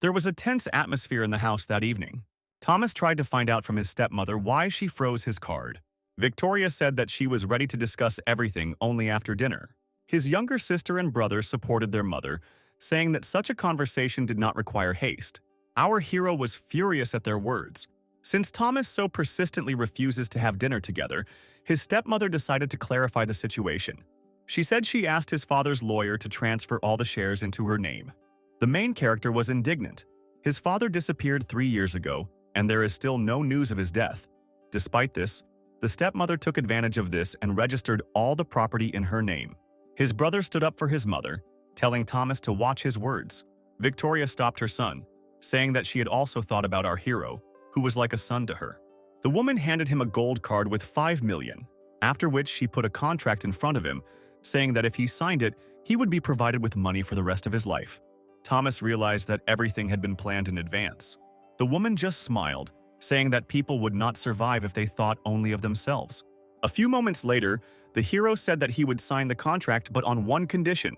There was a tense atmosphere in the house that evening. Thomas tried to find out from his stepmother why she froze his card. Victoria said that she was ready to discuss everything only after dinner. His younger sister and brother supported their mother, saying that such a conversation did not require haste. Our hero was furious at their words. Since Thomas so persistently refuses to have dinner together, his stepmother decided to clarify the situation. She said she asked his father's lawyer to transfer all the shares into her name. The main character was indignant. His father disappeared 3 years ago, and there is still no news of his death. Despite this, the stepmother took advantage of this and registered all the property in her name. His brother stood up for his mother, telling Thomas to watch his words. Victoria stopped her son, saying that she had also thought about our hero, who was like a son to her. The woman handed him a gold card with 5 million, after which she put a contract in front of him, saying that if he signed it, he would be provided with money for the rest of his life. Thomas realized that everything had been planned in advance. The woman just smiled, saying that people would not survive if they thought only of themselves. A few moments later, the hero said that he would sign the contract but on one condition.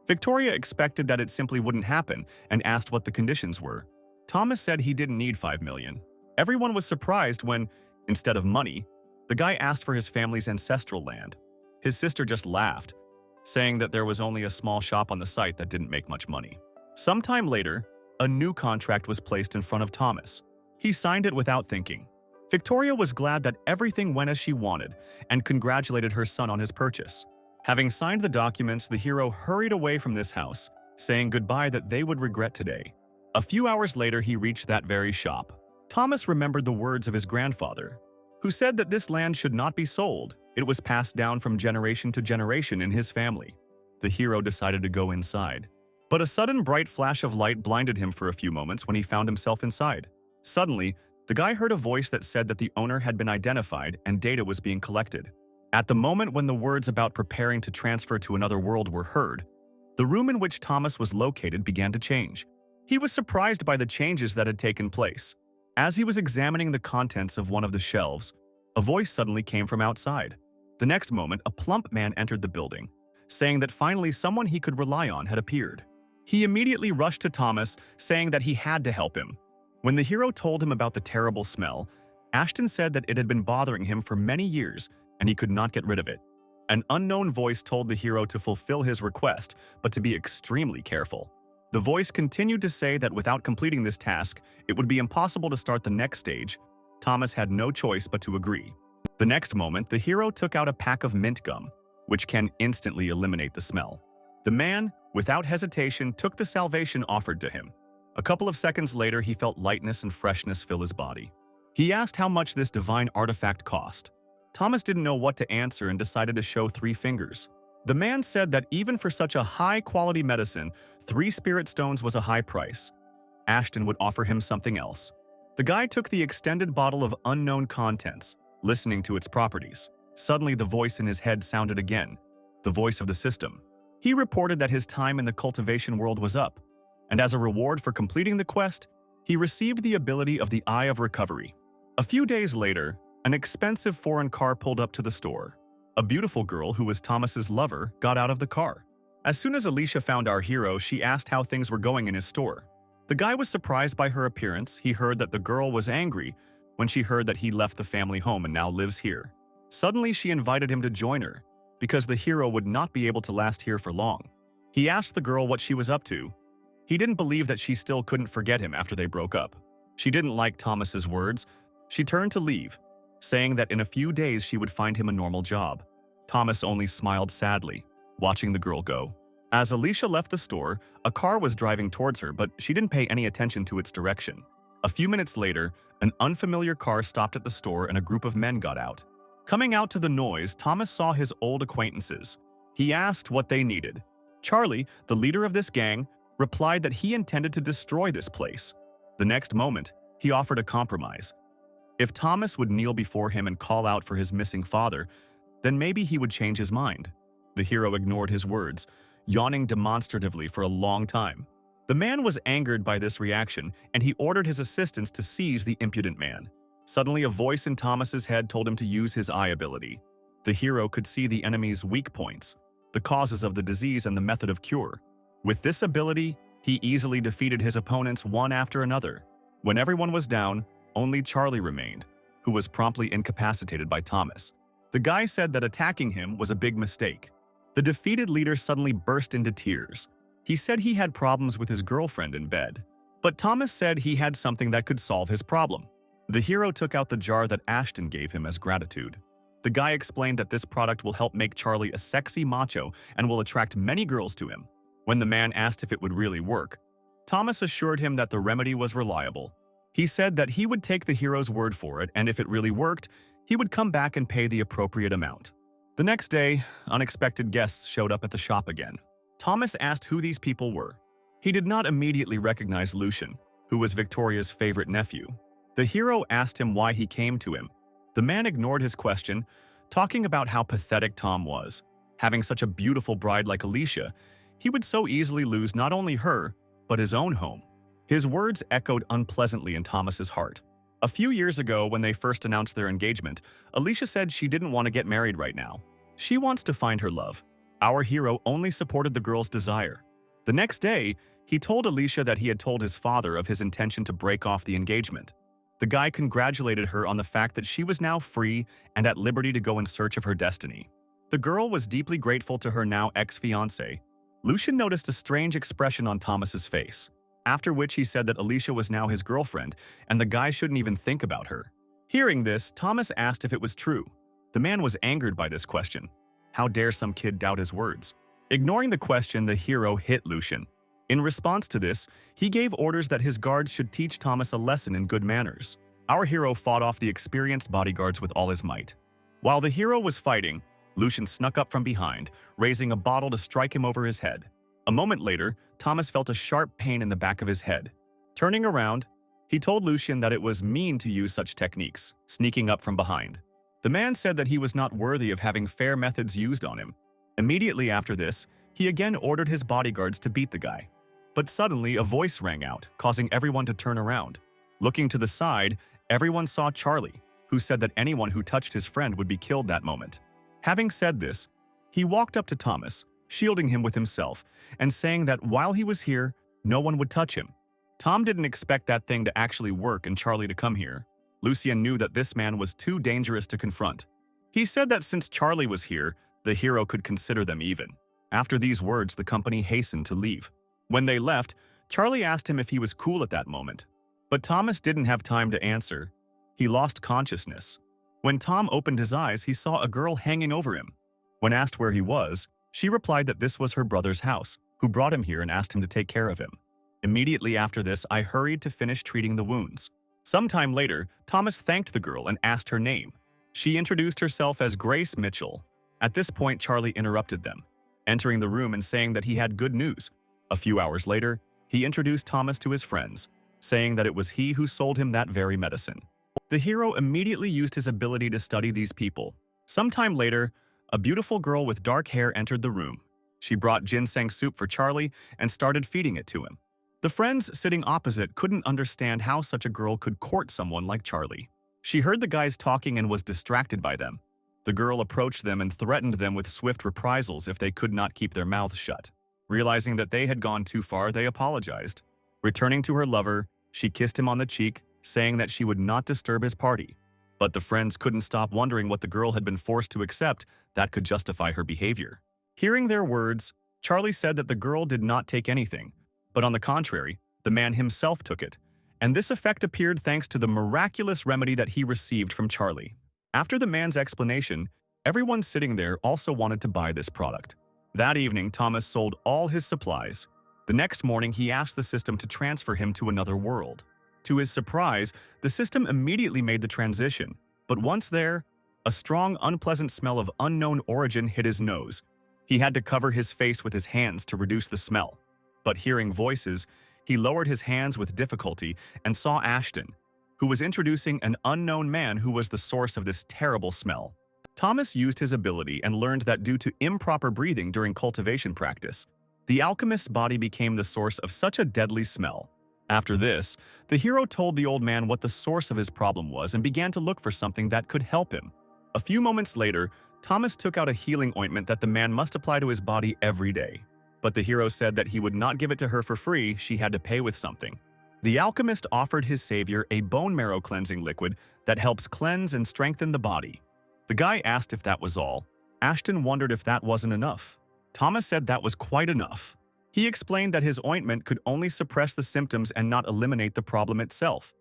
Victoria expected that it simply wouldn't happen and asked what the conditions were. Thomas said he didn't need 5 million. Everyone was surprised when, instead of money, the guy asked for his family's ancestral land. His sister just laughed, saying that there was only a small shop on the site that didn't make much money. Sometime later, a new contract was placed in front of Thomas. He signed it without thinking. Victoria was glad that everything went as she wanted and congratulated her son on his purchase. Having signed the documents, the hero hurried away from this house, saying goodbye that they would regret today. A few hours later, he reached that very shop. Thomas remembered the words of his grandfather, who said that this land should not be sold. It was passed down from generation to generation in his family. The hero decided to go inside. But a sudden bright flash of light blinded him for a few moments when he found himself inside. Suddenly, the guy heard a voice that said that the owner had been identified and data was being collected. At the moment when the words about preparing to transfer to another world were heard, the room in which Thomas was located began to change. He was surprised by the changes that had taken place. As he was examining the contents of one of the shelves, a voice suddenly came from outside. The next moment, a plump man entered the building, saying that finally someone he could rely on had appeared. He immediately rushed to Thomas, saying that he had to help him. When the hero told him about the terrible smell, Ashton said that it had been bothering him for many years and he could not get rid of it. An unknown voice told the hero to fulfill his request, but to be extremely careful. The voice continued to say that without completing this task, it would be impossible to start the next stage. Thomas had no choice but to agree. The next moment, the hero took out a pack of mint gum, which can instantly eliminate the smell. The man, without hesitation, took the salvation offered to him. A couple of seconds later, he felt lightness and freshness fill his body. He asked how much this divine artifact cost. Thomas didn't know what to answer and decided to show 3 fingers. The man said that even for such a high-quality medicine, 3 spirit stones was a high price. Ashton would offer him something else. The guy took the extended bottle of unknown contents, listening to its properties. Suddenly, the voice in his head sounded again, the voice of the system. He reported that his time in the cultivation world was up, and as a reward for completing the quest, he received the ability of the Eye of Recovery. A few days later, an expensive foreign car pulled up to the store. A beautiful girl who was Thomas's lover got out of the car. As soon as Alicia found our hero, she asked how things were going in his store. The guy was surprised by her appearance. He heard that the girl was angry when she heard that he left the family home and now lives here. Suddenly, she invited him to join her, because the hero would not be able to last here for long. He asked the girl what she was up to. He didn't believe that she still couldn't forget him after they broke up. She didn't like Thomas's words. She turned to leave, saying that in a few days she would find him a normal job. Thomas only smiled sadly, watching the girl go. As Alicia left the store, a car was driving towards her, but she didn't pay any attention to its direction. A few minutes later, an unfamiliar car stopped at the store and a group of men got out. Coming out to the noise, Thomas saw his old acquaintances. He asked what they needed. Charlie, the leader of this gang, replied that he intended to destroy this place. The next moment, he offered a compromise. If Thomas would kneel before him and call out for his missing father, then maybe he would change his mind. The hero ignored his words, yawning demonstratively for a long time. The man was angered by this reaction, and he ordered his assistants to seize the impudent man. Suddenly, a voice in Thomas's head told him to use his eye ability. The hero could see the enemy's weak points, the causes of the disease and the method of cure. With this ability, He easily defeated his opponents one after another. When everyone was down, only Charlie remained, who was promptly incapacitated by Thomas. The guy said that attacking him was a big mistake. The defeated leader suddenly burst into tears. He said he had problems with his girlfriend in bed. But Thomas said he had something that could solve his problem. The hero took out the jar that Ashton gave him as gratitude. The guy explained that this product will help make Charlie a sexy macho and will attract many girls to him. When the man asked if it would really work, Thomas assured him that the remedy was reliable. He said that he would take the hero's word for it, and if it really worked, he would come back and pay the appropriate amount. The next day, unexpected guests showed up at the shop again. Thomas asked who these people were. He did not immediately recognize Lucian, who was Victoria's favorite nephew. The hero asked him why he came to him. The man ignored his question, talking about how pathetic Tom was. Having such a beautiful bride like Alicia, he would so easily lose not only her, but his own home. His words echoed unpleasantly in Thomas's heart. A few years ago, when they first announced their engagement, Alicia said she didn't want to get married right now. She wants to find her love. Our hero only supported the girl's desire. The next day, he told Alicia that he had told his father of his intention to break off the engagement. The guy congratulated her on the fact that she was now free and at liberty to go in search of her destiny. The girl was deeply grateful to her now ex-fiancé. Lucian noticed a strange expression on Thomas's face, after which he said that Alicia was now his girlfriend and the guy shouldn't even think about her. Hearing this, Thomas asked if it was true. The man was angered by this question. How dare some kid doubt his words? Ignoring the question, the hero hit Lucian. In response to this, he gave orders that his guards should teach Thomas a lesson in good manners. Our hero fought off the experienced bodyguards with all his might. While the hero was fighting, Lucian snuck up from behind, raising a bottle to strike him over his head. A moment later, Thomas felt a sharp pain in the back of his head. Turning around, he told Lucian that it was mean to use such techniques, sneaking up from behind. The man said that he was not worthy of having fair methods used on him. Immediately after this, he again ordered his bodyguards to beat the guy. But suddenly, a voice rang out, causing everyone to turn around. Looking to the side, everyone saw Charlie, who said that anyone who touched his friend would be killed that moment. Having said this, he walked up to Thomas, shielding him with himself, and saying that while he was here, no one would touch him. Tom didn't expect that thing to actually work and Charlie to come here. Lucian knew that this man was too dangerous to confront. He said that since Charlie was here, the hero could consider them even. After these words, the company hastened to leave. When they left, Charlie asked him if he was cool at that moment. But Thomas didn't have time to answer. He lost consciousness. When Tom opened his eyes, he saw a girl hanging over him. When asked where he was, she replied that this was her brother's house, who brought him here and asked him to take care of him. Immediately after this, I hurried to finish treating the wounds. Sometime later, Thomas thanked the girl and asked her name. She introduced herself as Grace Mitchell. At this point, Charlie interrupted them, entering the room and saying that he had good news. A few hours later, he introduced Thomas to his friends, saying that it was he who sold him that very medicine. The hero immediately used his ability to study these people. Sometime later, a beautiful girl with dark hair entered the room. She brought ginseng soup for Charlie and started feeding it to him. The friends sitting opposite couldn't understand how such a girl could court someone like Charlie. She heard the guys talking and was distracted by them. The girl approached them and threatened them with swift reprisals if they could not keep their mouths shut. Realizing that they had gone too far, they apologized. Returning to her lover, she kissed him on the cheek, saying that she would not disturb his party. But the friends couldn't stop wondering what the girl had been forced to accept that could justify her behavior. Hearing their words, Charlie said that the girl did not take anything, but on the contrary, the man himself took it. And this effect appeared thanks to the miraculous remedy that he received from Charlie. After the man's explanation, everyone sitting there also wanted to buy this product. That evening, Thomas sold all his supplies. The next morning, he asked the system to transfer him to another world. To his surprise, the system immediately made the transition. But once there, a strong, unpleasant smell of unknown origin hit his nose. He had to cover his face with his hands to reduce the smell. But hearing voices, he lowered his hands with difficulty and saw Ashton, who was introducing an unknown man who was the source of this terrible smell. Thomas used his ability and learned that due to improper breathing during cultivation practice, the alchemist's body became the source of such a deadly smell. After this, the hero told the old man what the source of his problem was and began to look for something that could help him. A few moments later, Thomas took out a healing ointment that the man must apply to his body every day. but the hero said that he would not give it to her for free, she had to pay with something. The alchemist offered his savior a bone marrow cleansing liquid that helps cleanse and strengthen the body. The guy asked if that was all. Ashton wondered if that wasn't enough. Thomas said that was quite enough. He explained that his ointment could only suppress the symptoms and not eliminate the problem itself.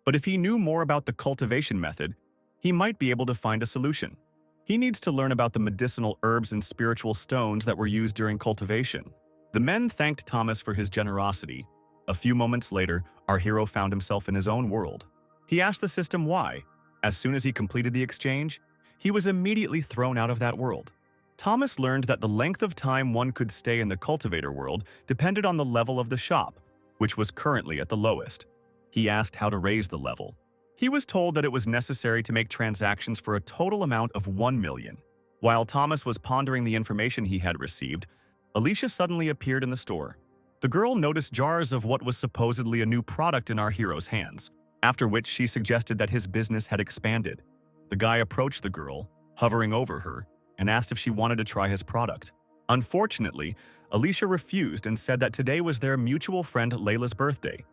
But if he knew more about the cultivation method, he might be able to find a solution. He needs to learn about the medicinal herbs and spiritual stones that were used during cultivation. The men thanked Thomas for his generosity. A few moments later, our hero found himself in his own world. He asked the system why. As soon as he completed the exchange, he was immediately thrown out of that world. Thomas learned that the length of time one could stay in the cultivator world depended on the level of the shop, which was currently at the lowest. He asked how to raise the level. He was told that it was necessary to make transactions for a total amount of 1 million. While Thomas was pondering the information he had received, Alicia suddenly appeared in the store. The girl noticed jars of what was supposedly a new product in our hero's hands, after which she suggested that his business had expanded. The guy approached the girl, hovering over her, and asked if she wanted to try his product. Unfortunately, Alicia refused and said that today was their mutual friend Layla's birthday,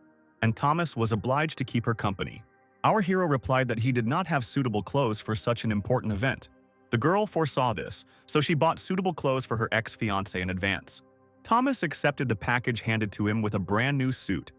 and Thomas was obliged to keep her company. Our hero replied that he did not have suitable clothes for such an important event. The girl foresaw this, so she bought suitable clothes for her ex-fiancé in advance. Thomas accepted the package handed to him with a brand new suit.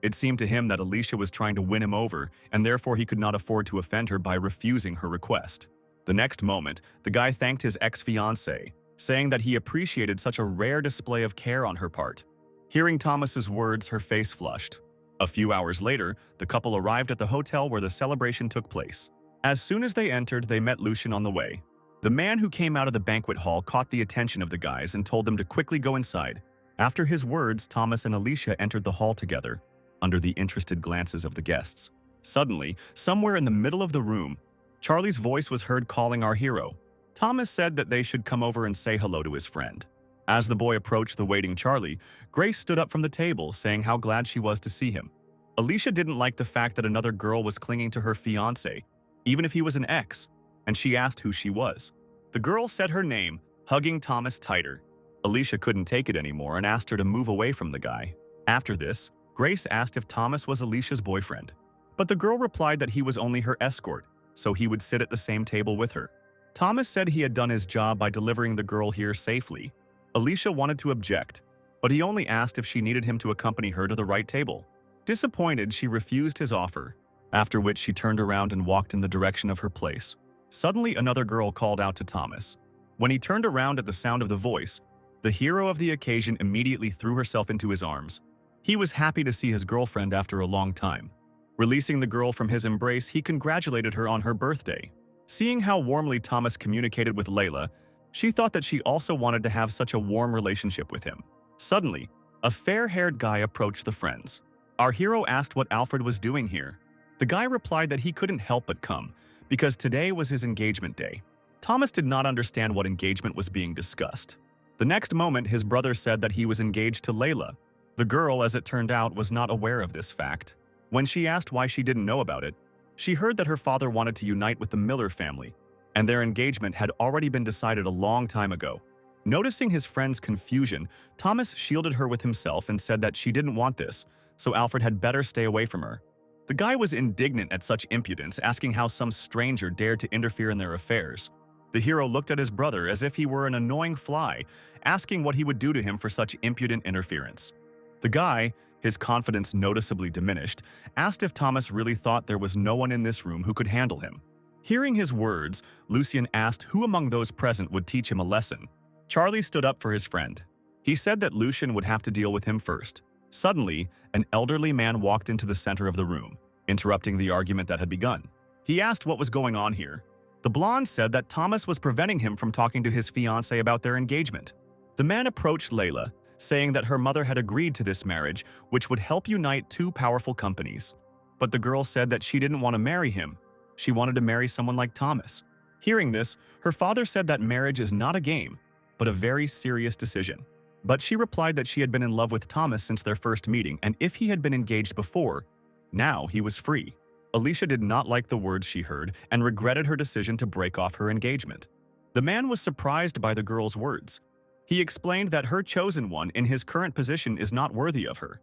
It seemed to him that Alicia was trying to win him over, and therefore he could not afford to offend her by refusing her request. The next moment, the guy thanked his ex-fiancée, saying that he appreciated such a rare display of care on her part. Hearing Thomas's words, her face flushed. A few hours later, the couple arrived at the hotel where the celebration took place. As soon as they entered, they met Lucian on the way. The man who came out of the banquet hall caught the attention of the guys and told them to quickly go inside. After his words, Thomas and Alicia entered the hall together, under the interested glances of the guests. Suddenly, somewhere in the middle of the room, Charlie's voice was heard calling our hero. Thomas said that they should come over and say hello to his friend. As the boy approached the waiting Charlie, Grace stood up from the table, saying how glad she was to see him. Alicia didn't like the fact that another girl was clinging to her fiancé, even if he was an ex, and she asked who she was. The girl said her name, hugging Thomas tighter. Alicia couldn't take it anymore and asked her to move away from the guy. After this, Grace asked if Thomas was Alicia's boyfriend, but the girl replied that he was only her escort, so he would sit at the same table with her. Thomas said he had done his job by delivering the girl here safely. Alicia wanted to object, but he only asked if she needed him to accompany her to the right table. Disappointed, she refused his offer, after which she turned around and walked in the direction of her place. Suddenly, another girl called out to Thomas. When he turned around at the sound of the voice, the hero of the occasion immediately threw herself into his arms. He was happy to see his girlfriend after a long time. Releasing the girl from his embrace, he congratulated her on her birthday. Seeing how warmly Thomas communicated with Layla, she thought that she also wanted to have such a warm relationship with him. Suddenly, a fair-haired guy approached the friends. Our hero asked what Alfred was doing here. The guy replied that he couldn't help but come, because today was his engagement day. Thomas did not understand what engagement was being discussed. The next moment, his brother said that he was engaged to Layla. The girl, as it turned out, was not aware of this fact. When she asked why she didn't know about it, she heard that her father wanted to unite with the Miller family, and their engagement had already been decided a long time ago. Noticing his friend's confusion, Thomas shielded her with himself and said that she didn't want this, so Alfred had better stay away from her. The guy was indignant at such impudence, asking how some stranger dared to interfere in their affairs. The hero looked at his brother as if he were an annoying fly, asking what he would do to him for such impudent interference. The guy, his confidence noticeably diminished, asked if Thomas really thought there was no one in this room who could handle him. Hearing his words, Lucian asked who among those present would teach him a lesson. Charlie stood up for his friend. He said that Lucian would have to deal with him first. Suddenly, an elderly man walked into the center of the room, interrupting the argument that had begun. He asked what was going on here. The blonde said that Thomas was preventing him from talking to his fiancée about their engagement. The man approached Layla, saying that her mother had agreed to this marriage, which would help unite two powerful companies. But the girl said that she didn't want to marry him. She wanted to marry someone like Thomas. Hearing this, her father said that marriage is not a game, but a very serious decision. But she replied that she had been in love with Thomas since their first meeting, and if he had been engaged before, now he was free. Alicia did not like the words she heard and regretted her decision to break off her engagement. The man was surprised by the girl's words. He explained that her chosen one in his current position is not worthy of her.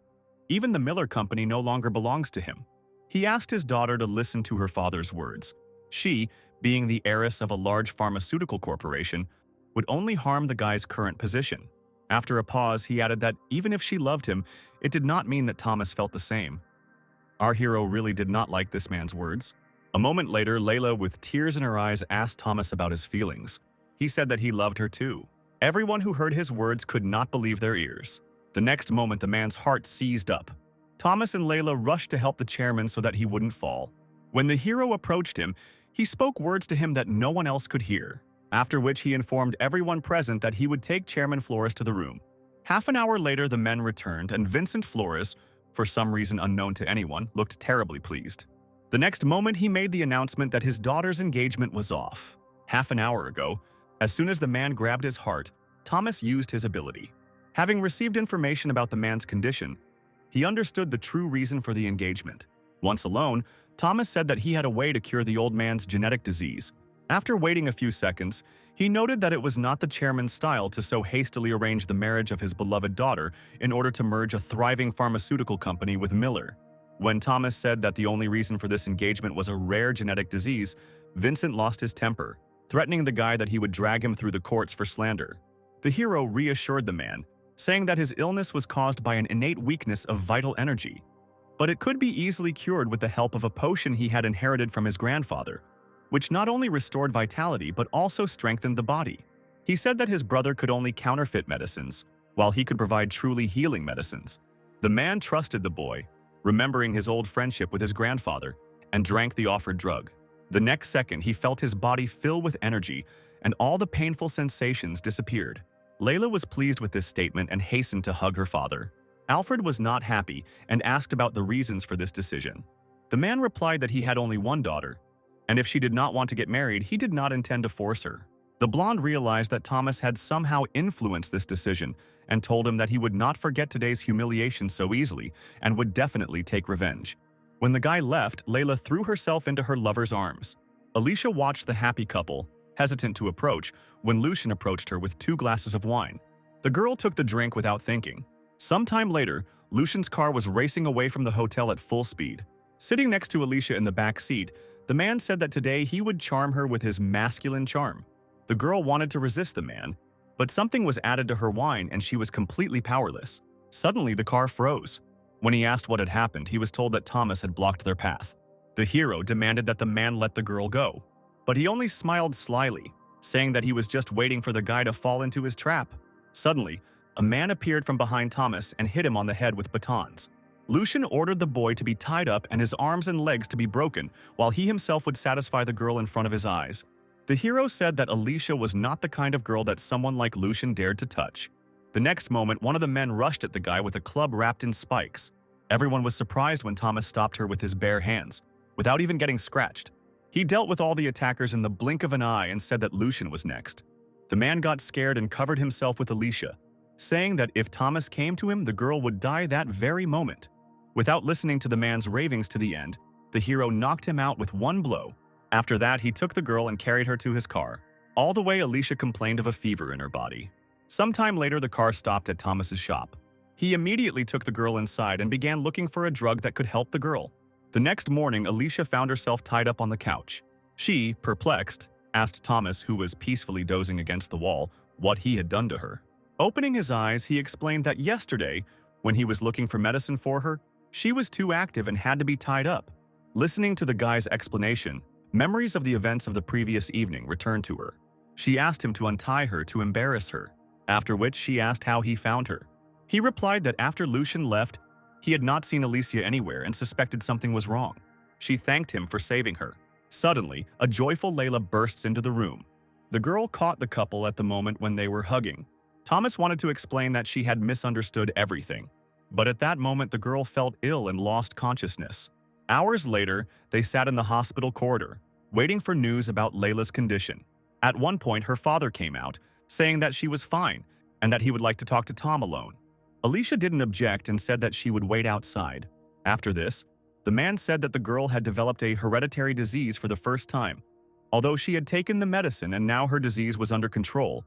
Even the Miller Company no longer belongs to him. He asked his daughter to listen to her father's words. She, being the heiress of a large pharmaceutical corporation, would only harm the guy's current position. After a pause, he added that even if she loved him, it did not mean that Thomas felt the same. Our hero really did not like this man's words. A moment later, Layla, with tears in her eyes, asked Thomas about his feelings. He said that he loved her too. Everyone who heard his words could not believe their ears. The next moment, the man's heart seized up. Thomas and Layla rushed to help the chairman so that he wouldn't fall. When the hero approached him, he spoke words to him that no one else could hear, after which he informed everyone present that he would take Chairman Flores to the room. Half an hour later, the men returned, and Vincent Flores, for some reason unknown to anyone, looked terribly pleased. The next moment, he made the announcement that his daughter's engagement was off. Half an hour ago, as soon as the man grabbed his heart, Thomas used his ability. Having received information about the man's condition, he understood the true reason for the engagement. Once alone, Thomas said that he had a way to cure the old man's genetic disease. After waiting a few seconds, he noted that it was not the chairman's style to so hastily arrange the marriage of his beloved daughter in order to merge a thriving pharmaceutical company with Miller. When Thomas said that the only reason for this engagement was a rare genetic disease, Vincent lost his temper, threatening the guy that he would drag him through the courts for slander. The hero reassured the man, saying that his illness was caused by an innate weakness of vital energy, but it could be easily cured with the help of a potion he had inherited from his grandfather, which not only restored vitality but also strengthened the body. He said that his brother could only counterfeit medicines, while he could provide truly healing medicines. The man trusted the boy, remembering his old friendship with his grandfather, and drank the offered drug. The next second, he felt his body fill with energy, and all the painful sensations disappeared. Layla was pleased with this statement and hastened to hug her father. Alfred was not happy and asked about the reasons for this decision. The man replied that he had only one daughter, and if she did not want to get married, he did not intend to force her. The blonde realized that Thomas had somehow influenced this decision and told him that he would not forget today's humiliation so easily and would definitely take revenge. When the guy left, Layla threw herself into her lover's arms. Alicia watched the happy couple, hesitant to approach, when Lucian approached her with 2 glasses of wine. The girl took the drink without thinking. Sometime later, Lucian's car was racing away from the hotel at full speed. Sitting next to Alicia in the back seat, the man said that today he would charm her with his masculine charm. The girl wanted to resist the man, but something was added to her wine and she was completely powerless. Suddenly, the car froze. When he asked what had happened, he was told that Thomas had blocked their path. The hero demanded that the man let the girl go, but he only smiled slyly, saying that he was just waiting for the guy to fall into his trap. Suddenly, a man appeared from behind Thomas and hit him on the head with batons. Lucian ordered the boy to be tied up and his arms and legs to be broken, while he himself would satisfy the girl in front of his eyes. The hero said that Alicia was not the kind of girl that someone like Lucian dared to touch. The next moment, one of the men rushed at the guy with a club wrapped in spikes. Everyone was surprised when Thomas stopped her with his bare hands, without even getting scratched. He dealt with all the attackers in the blink of an eye and said that Lucian was next. The man got scared and covered himself with Alicia, saying that if Thomas came to him, the girl would die that very moment. Without listening to the man's ravings to the end, the hero knocked him out with one blow. After that, he took the girl and carried her to his car. All the way, Alicia complained of a fever in her body. Sometime later, the car stopped at Thomas's shop. He immediately took the girl inside and began looking for a drug that could help the girl. The next morning, Alicia found herself tied up on the couch. She, perplexed, asked Thomas, who was peacefully dozing against the wall, what he had done to her. Opening his eyes, he explained that yesterday, when he was looking for medicine for her, she was too active and had to be tied up. Listening to the guy's explanation, memories of the events of the previous evening returned to her. She asked him to untie her to embarrass her, after which she asked how he found her. He replied that after Lucian left, he had not seen Alicia anywhere and suspected something was wrong. She thanked him for saving her. Suddenly, a joyful Layla bursts into the room. The girl caught the couple at the moment when they were hugging. Thomas wanted to explain that she had misunderstood everything, but at that moment the girl felt ill and lost consciousness. Hours later, they sat in the hospital corridor, waiting for news about Layla's condition. At one point, her father came out, saying that she was fine and that he would like to talk to Tom alone. Alicia didn't object and said that she would wait outside. After this, the man said that the girl had developed a hereditary disease for the first time. Although she had taken the medicine and now her disease was under control,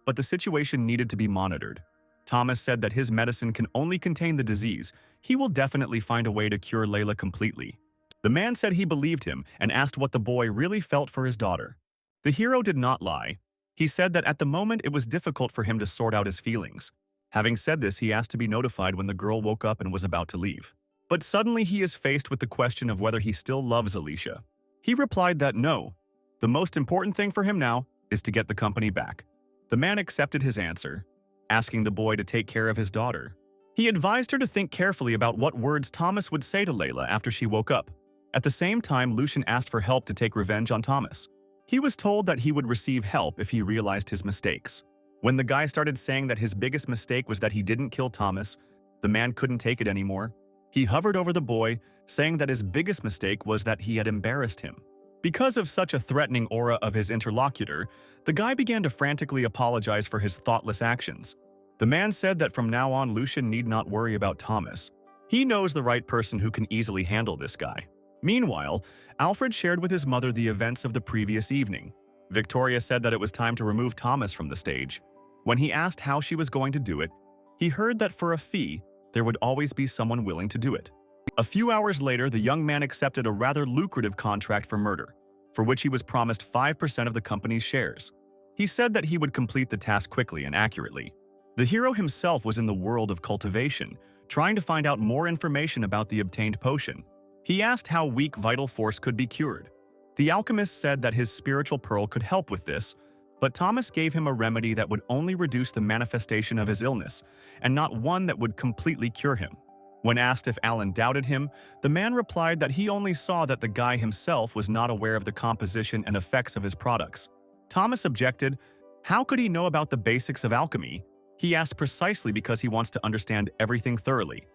but the situation needed to be monitored. Thomas said that his medicine can only contain the disease. He will definitely find a way to cure Layla completely. The man said he believed him and asked what the boy really felt for his daughter. The hero did not lie. He said that at the moment it was difficult for him to sort out his feelings. Having said this, he asked to be notified when the girl woke up and was about to leave. But suddenly he is faced with the question of whether he still loves Alicia. He replied that no. The most important thing for him now is to get the company back. The man accepted his answer, asking the boy to take care of his daughter. He advised her to think carefully about what words Thomas would say to Layla after she woke up. At the same time, Lucian asked for help to take revenge on Thomas. He was told that he would receive help if he realized his mistakes. When the guy started saying that his biggest mistake was that he didn't kill Thomas, the man couldn't take it anymore. He hovered over the boy, saying that his biggest mistake was that he had embarrassed him. Because of such a threatening aura of his interlocutor, the guy began to frantically apologize for his thoughtless actions. The man said that from now on Lucian need not worry about Thomas. He knows the right person who can easily handle this guy. Meanwhile, Alfred shared with his mother the events of the previous evening. Victoria said that it was time to remove Thomas from the stage. When he asked how she was going to do it, he heard that for a fee, there would always be someone willing to do it. A few hours later, the young man accepted a rather lucrative contract for murder, for which he was promised 5% of the company's shares. He said that he would complete the task quickly and accurately. The hero himself was in the world of cultivation, trying to find out more information about the obtained potion. He asked how weak vital force could be cured. The alchemist said that his spiritual pearl could help with this, but Thomas gave him a remedy that would only reduce the manifestation of his illness, and not one that would completely cure him. When asked if Alan doubted him, the man replied that he only saw that the guy himself was not aware of the composition and effects of his products. Thomas objected. How could he know about the basics of alchemy? He asked precisely because he wants to understand everything thoroughly,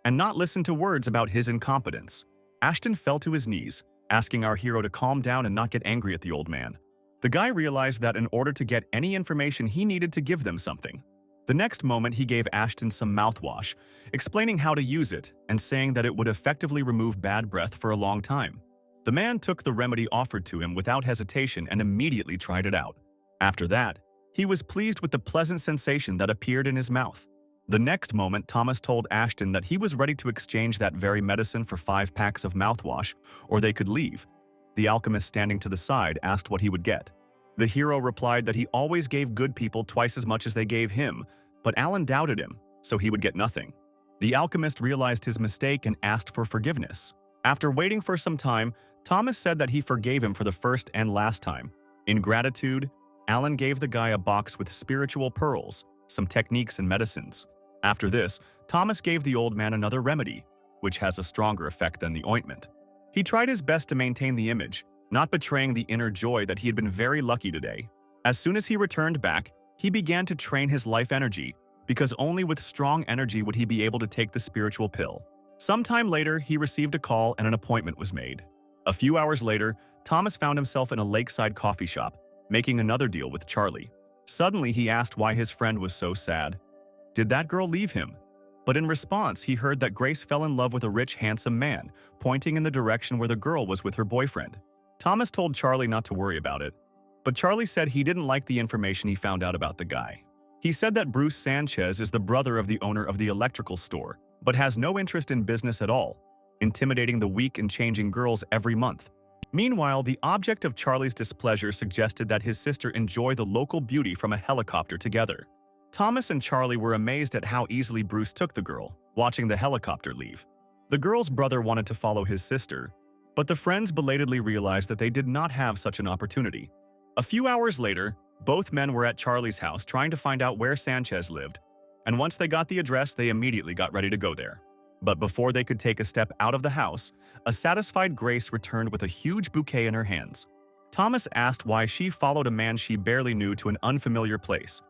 and not listen to words about his incompetence. Ashton fell to his knees, asking our hero to calm down and not get angry at the old man. The guy realized that in order to get any information he needed to give them something. The next moment he gave Ashton some mouthwash, explaining how to use it and saying that it would effectively remove bad breath for a long time. The man took the remedy offered to him without hesitation and immediately tried it out. After that, he was pleased with the pleasant sensation that appeared in his mouth. The next moment, Thomas told Ashton that he was ready to exchange that very medicine for 5 packs of mouthwash, or they could leave. The alchemist standing to the side asked what he would get. The hero replied that he always gave good people twice as much as they gave him, but Alan doubted him, so he would get nothing. The alchemist realized his mistake and asked for forgiveness. After waiting for some time, Thomas said that he forgave him for the first and last time. In gratitude, Alan gave the guy a box with spiritual pearls, some techniques and medicines. After this, Thomas gave the old man another remedy, which has a stronger effect than the ointment. He tried his best to maintain the image, not betraying the inner joy that he had been very lucky today. As soon as he returned back, he began to train his life energy, because only with strong energy would he be able to take the spiritual pill. Sometime later, he received a call and an appointment was made. A few hours later, Thomas found himself in a lakeside coffee shop, making another deal with Charlie. Suddenly, he asked why his friend was so sad. Did that girl leave him? But in response, he heard that Grace fell in love with a rich, handsome man, pointing in the direction where the girl was with her boyfriend. Thomas told Charlie not to worry about it, but Charlie said he didn't like the information he found out about the guy. He said that Bruce Sanchez is the brother of the owner of the electrical store, but has no interest in business at all, intimidating the weak and changing girls every month. Meanwhile, the object of Charlie's displeasure suggested that his sister enjoy the local beauty from a helicopter together. Thomas and Charlie were amazed at how easily Bruce took the girl, watching the helicopter leave. The girl's brother wanted to follow his sister, but the friends belatedly realized that they did not have such an opportunity. A few hours later, both men were at Charlie's house trying to find out where Sanchez lived, and once they got the address, they immediately got ready to go there. But before they could take a step out of the house, a satisfied Grace returned with a huge bouquet in her hands. Thomas asked why she followed a man she barely knew to an unfamiliar place,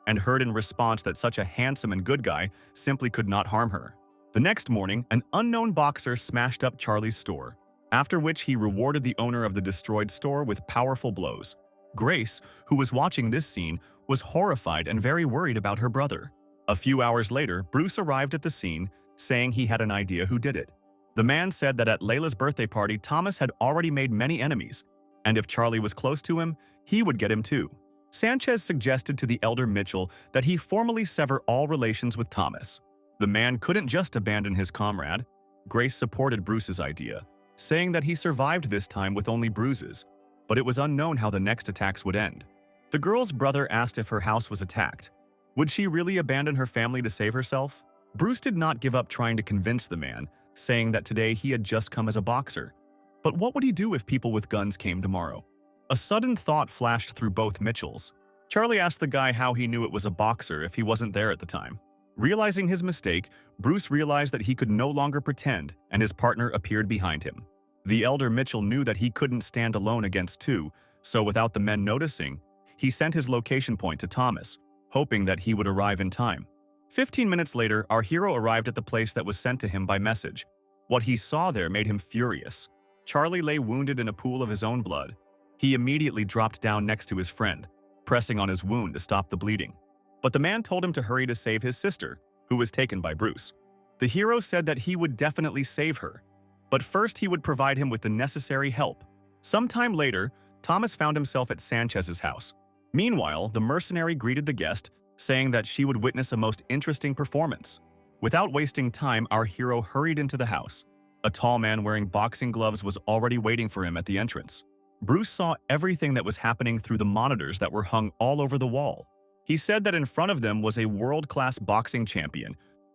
and heard in response that such a handsome and good guy simply could not harm her. The next morning, an unknown boxer smashed up Charlie's store, after which he rewarded the owner of the destroyed store with powerful blows. Grace, who was watching this scene, was horrified and very worried about her brother. A few hours later, Bruce arrived at the scene, saying he had an idea who did it. The man said that at Layla's birthday party, Thomas had already made many enemies, and if Charlie was close to him, he would get him too. Sanchez suggested to the elder Mitchell that he formally sever all relations with Thomas. The man couldn't just abandon his comrade. Grace supported Bruce's idea, saying that he survived this time with only bruises, but it was unknown how the next attacks would end. The girl's brother asked if her house was attacked. Would she really abandon her family to save herself? Bruce did not give up trying to convince the man, saying that today he had just come as a boxer. But what would he do if people with guns came tomorrow? A sudden thought flashed through both Mitchells. Charlie asked the guy how he knew it was a boxer if he wasn't there at the time. Realizing his mistake, Bruce realized that he could no longer pretend, and his partner appeared behind him. The elder Mitchell knew that he couldn't stand alone against two, so without the men noticing, he sent his location point to Thomas, hoping that he would arrive in time. 15 minutes later, our hero arrived at the place that was sent to him by message. What he saw there made him furious. Charlie lay wounded in a pool of his own blood. He immediately dropped down next to his friend, pressing on his wound to stop the bleeding. But the man told him to hurry to save his sister, who was taken by Bruce. The hero said that he would definitely save her, but first he would provide him with the necessary help. Sometime later, Thomas found himself at Sanchez's house. Meanwhile, the mercenary greeted the guest, saying that she would witness a most interesting performance. Without wasting time, our hero hurried into the house. A tall man wearing boxing gloves was already waiting for him at the entrance. Bruce saw everything that was happening through the monitors that were hung all over the wall. He said that in front of them was a world-class boxing champion,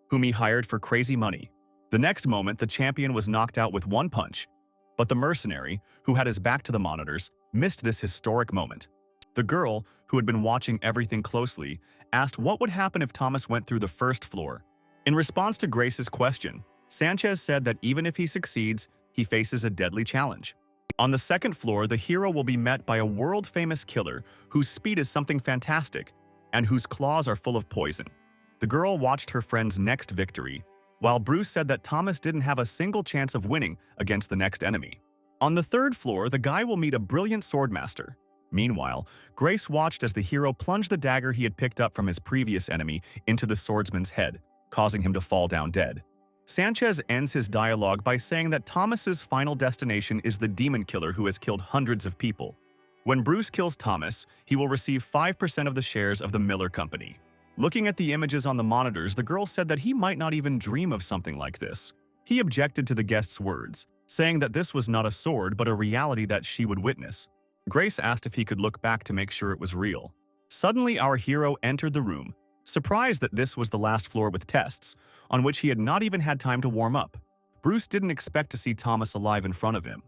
whom he hired for crazy money. The next moment, the champion was knocked out with one punch, but the mercenary, who had his back to the monitors, missed this historic moment. The girl, who had been watching everything closely, asked what would happen if Thomas went through the first floor. In response to Grace's question, Sanchez said that even if he succeeds, he faces a deadly challenge. On the second floor, the hero will be met by a world-famous killer whose speed is something fantastic and whose claws are full of poison. The girl watched her friend's next victory, while Bruce said that Thomas didn't have a single chance of winning against the next enemy. On the third floor, the guy will meet a brilliant swordmaster. Meanwhile, Grace watched as the hero plunged the dagger he had picked up from his previous enemy into the swordsman's head, causing him to fall down dead. Sanchez ends his dialogue by saying that Thomas's final destination is the demon killer who has killed hundreds of people. When Bruce kills Thomas, he will receive 5% of the shares of the Miller Company. Looking at the images on the monitors, the girl said that he might not even dream of something like this. He objected to the guest's words, saying that this was not a sword but a reality that she would witness. Grace asked if he could look back to make sure it was real. Suddenly, our hero entered the room, surprised that this was the last floor with tests, on which he had not even had time to warm up. Bruce didn't expect to see Thomas alive in front of him.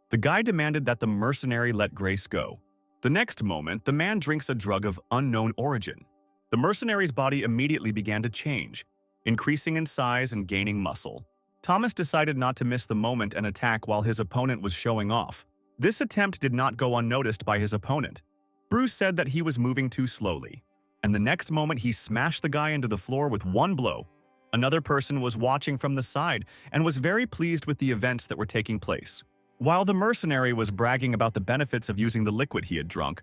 The guy demanded that the mercenary let Grace go. The next moment, the man drinks a drug of unknown origin. The mercenary's body immediately began to change, increasing in size and gaining muscle. Thomas decided not to miss the moment and attack while his opponent was showing off. This attempt did not go unnoticed by his opponent. Bruce said that he was moving too slowly, and the next moment he smashed the guy into the floor with one blow. Another person was watching from the side and was very pleased with the events that were taking place. While the mercenary was bragging about the benefits of using the liquid he had drunk,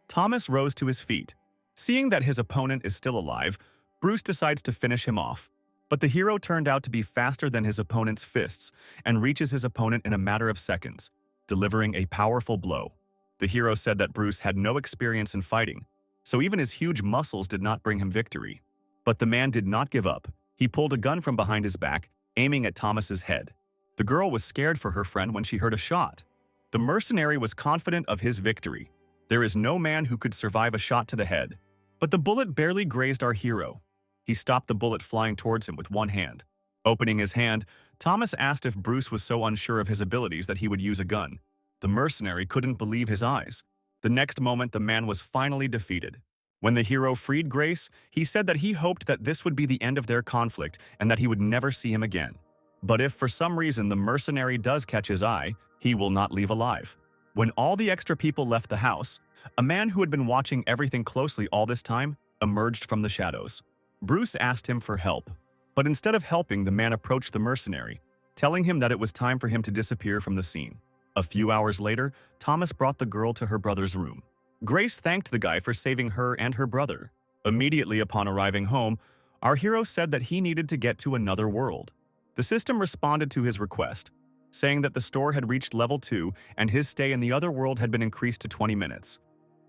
Thomas rose to his feet. Seeing that his opponent is still alive, Bruce decides to finish him off. But the hero turned out to be faster than his opponent's fists and reaches his opponent in a matter of seconds, delivering a powerful blow. The hero said that Bruce had no experience in fighting, so even his huge muscles did not bring him victory. But the man did not give up. He pulled a gun from behind his back, aiming at Thomas's head. The girl was scared for her friend when she heard a shot. The mercenary was confident of his victory. There is no man who could survive a shot to the head. But the bullet barely grazed our hero. He stopped the bullet flying towards him with one hand. Opening his hand, Thomas asked if Bruce was so unsure of his abilities that he would use a gun. The mercenary couldn't believe his eyes. The next moment, the man was finally defeated. When the hero freed Grace, he said that he hoped that this would be the end of their conflict and that he would never see him again. But if for some reason the mercenary does catch his eye, he will not leave alive. When all the extra people left the house, a man who had been watching everything closely all this time emerged from the shadows. Bruce asked him for help, but instead of helping, the man approached the mercenary, telling him that it was time for him to disappear from the scene. A few hours later, Thomas brought the girl to her brother's room. Grace thanked the guy for saving her and her brother. Immediately upon arriving home, our hero said that he needed to get to another world. The system responded to his request, saying that the store had reached level 2 and his stay in the other world had been increased to 20 minutes.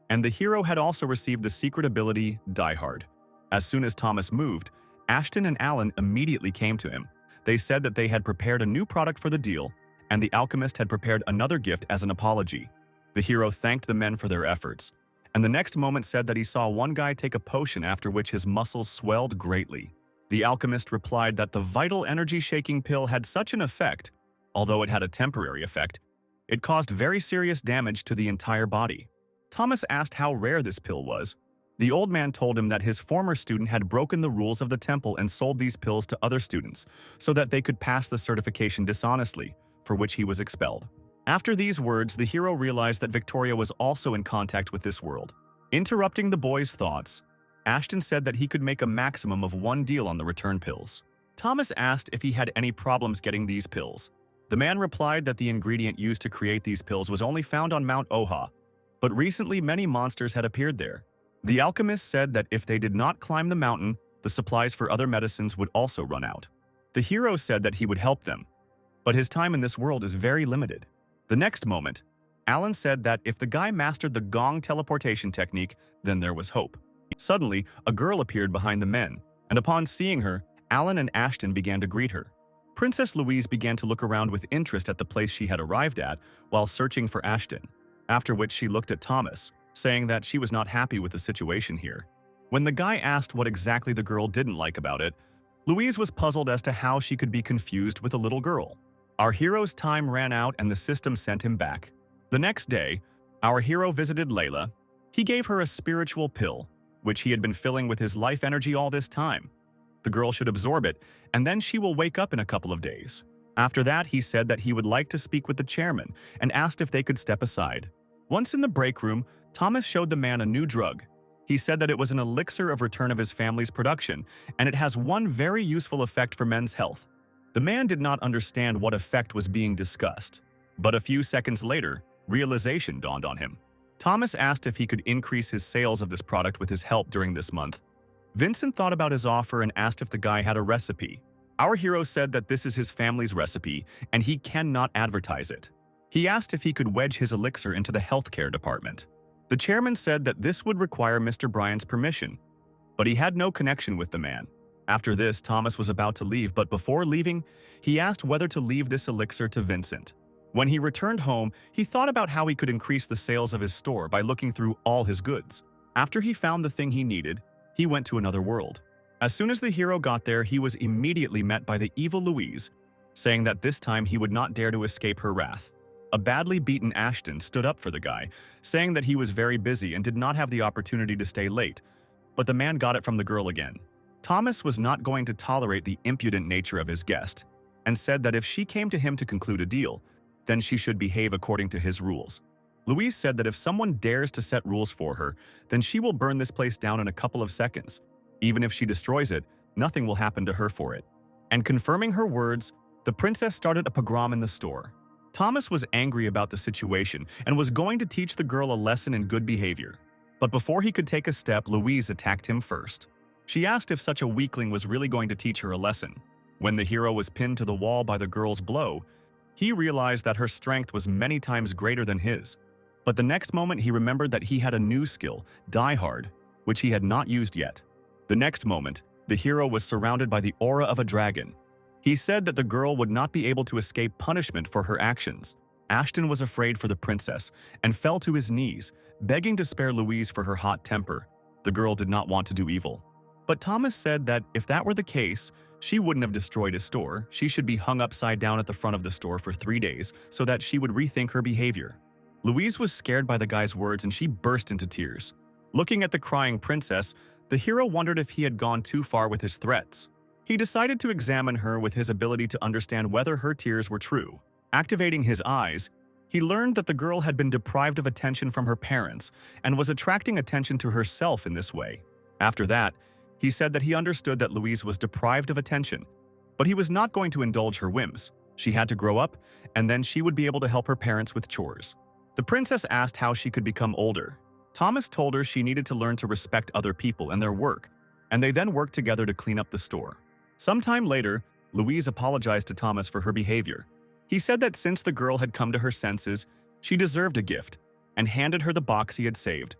And the hero had also received the secret ability Die Hard. As soon as Thomas moved, Ashton and Alan immediately came to him. They said that they had prepared a new product for the deal, and the alchemist had prepared another gift as an apology. The hero thanked the men for their efforts, and the next moment said that he saw one guy take a potion after which his muscles swelled greatly. The alchemist replied that the vital energy-shaking pill had such an effect, although it had a temporary effect. It caused very serious damage to the entire body. Thomas asked how rare this pill was. The old man told him that his former student had broken the rules of the temple and sold these pills to other students so that they could pass the certification dishonestly, for which he was expelled. After these words, the hero realized that Victoria was also in contact with this world. Interrupting the boy's thoughts, Ashton said that he could make a maximum of one deal on the return pills. Thomas asked if he had any problems getting these pills. The man replied that the ingredient used to create these pills was only found on Mount Oha, but recently many monsters had appeared there. The alchemist said that if they did not climb the mountain, the supplies for other medicines would also run out. The hero said that he would help them, but his time in this world is very limited. The next moment, Alan said that if the guy mastered the gong teleportation technique, then there was hope. Suddenly, a girl appeared behind the men, and upon seeing her, Alan and Ashton began to greet her. Princess Louise began to look around with interest at the place she had arrived at while searching for Ashton, after which she looked at Thomas, saying that she was not happy with the situation here. When the guy asked what exactly the girl didn't like about it, Louise was puzzled as to how she could be confused with a little girl. Our hero's time ran out and the system sent him back. The next day, our hero visited Layla. He gave her a spiritual pill, which he had been filling with his life energy all this time. The girl should absorb it, and then she will wake up in a couple of days. After that, he said that he would like to speak with the chairman and asked if they could step aside. Once in the break room, Thomas showed the man a new drug. He said that it was an elixir of return of his family's production, and it has one very useful effect for men's health. The man did not understand what effect was being discussed, but a few seconds later, realization dawned on him. Thomas asked if he could increase his sales of this product with his help during this month. Vincent thought about his offer and asked if the guy had a recipe. Our hero said that this is his family's recipe, and he cannot advertise it. He asked if he could wedge his elixir into the healthcare department. The chairman said that this would require Mr. Bryan's permission, but he had no connection with the man. After this, Thomas was about to leave, but before leaving, he asked whether to leave this elixir to Vincent. When he returned home, he thought about how he could increase the sales of his store by looking through all his goods. After he found the thing he needed, he went to another world. As soon as the hero got there, he was immediately met by the evil Louise, saying that this time he would not dare to escape her wrath. A badly beaten Ashton stood up for the guy, saying that he was very busy and did not have the opportunity to stay late, but the man got it from the girl again. Thomas was not going to tolerate the impudent nature of his guest, and said that if she came to him to conclude a deal, then she should behave according to his rules. Louise said that if someone dares to set rules for her, then she will burn this place down in a couple of seconds. Even if she destroys it, nothing will happen to her for it. And confirming her words, the princess started a pogrom in the store. Thomas was angry about the situation and was going to teach the girl a lesson in good behavior. But before he could take a step, Louise attacked him first. She asked if such a weakling was really going to teach her a lesson. When the hero was pinned to the wall by the girl's blow, he realized that her strength was many times greater than his. But the next moment he remembered that he had a new skill, Die Hard, which he had not used yet. The next moment, the hero was surrounded by the aura of a dragon. He said that the girl would not be able to escape punishment for her actions. Ashton was afraid for the princess and fell to his knees, begging to spare Louise for her hot temper. The girl did not want to do evil. But Thomas said that if that were the case, she wouldn't have destroyed his store. She should be hung upside down at the front of the store for 3 days so that she would rethink her behavior. Louise was scared by the guy's words and she burst into tears. Looking at the crying princess, the hero wondered if he had gone too far with his threats. He decided to examine her with his ability to understand whether her tears were true. Activating his eyes, he learned that the girl had been deprived of attention from her parents and was attracting attention to herself in this way. After that, he said that he understood that Louise was deprived of attention, but he was not going to indulge her whims. She had to grow up, and then she would be able to help her parents with chores. The princess asked how she could become older. Thomas told her she needed to learn to respect other people and their work, and they then worked together to clean up the store. Sometime later, Louise apologized to Thomas for her behavior. He said that since the girl had come to her senses, she deserved a gift, and handed her the box he had saved.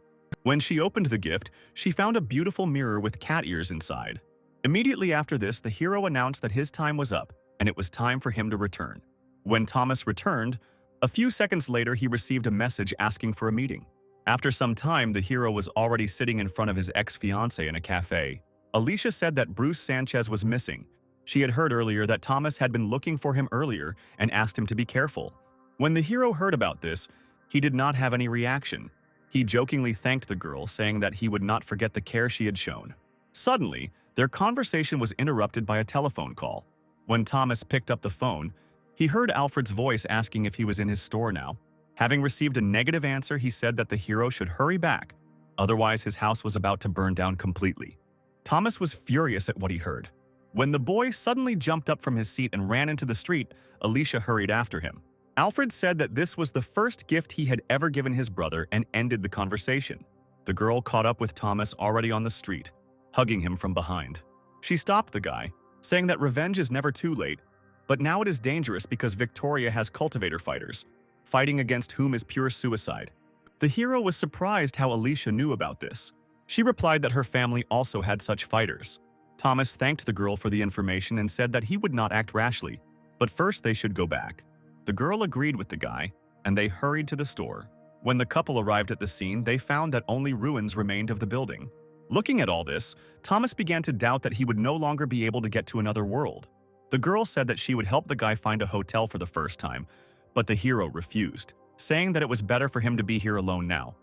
When she opened the gift, she found a beautiful mirror with cat ears inside. Immediately after this, the hero announced that his time was up and it was time for him to return. When Thomas returned, a few seconds later he received a message asking for a meeting. After some time, the hero was already sitting in front of his ex-fiancée in a cafe. Alicia said that Bruce Sanchez was missing. She had heard earlier that Thomas had been looking for him earlier and asked him to be careful. When the hero heard about this, he did not have any reaction. He jokingly thanked the girl, saying that he would not forget the care she had shown. Suddenly, their conversation was interrupted by a telephone call. When Thomas picked up the phone, he heard Alfred's voice asking if he was in his store now. Having received a negative answer, he said that the hero should hurry back, otherwise his house was about to burn down completely. Thomas was furious at what he heard. When the boy suddenly jumped up from his seat and ran into the street, Alicia hurried after him. Alfred said that this was the first gift he had ever given his brother and ended the conversation. The girl caught up with Thomas already on the street, hugging him from behind. She stopped the guy, saying that revenge is never too late, but now it is dangerous because Victoria has cultivator fighters, fighting against whom is pure suicide. The hero was surprised how Alicia knew about this. She replied that her family also had such fighters. Thomas thanked the girl for the information and said that he would not act rashly, but first they should go back. The girl agreed with the guy, and they hurried to the store. When the couple arrived at the scene, they found that only ruins remained of the building. Looking at all this, Thomas began to doubt that he would no longer be able to get to another world. The girl said that she would help the guy find a hotel for the first time, but the hero refused, saying that it was better for him to be here alone now.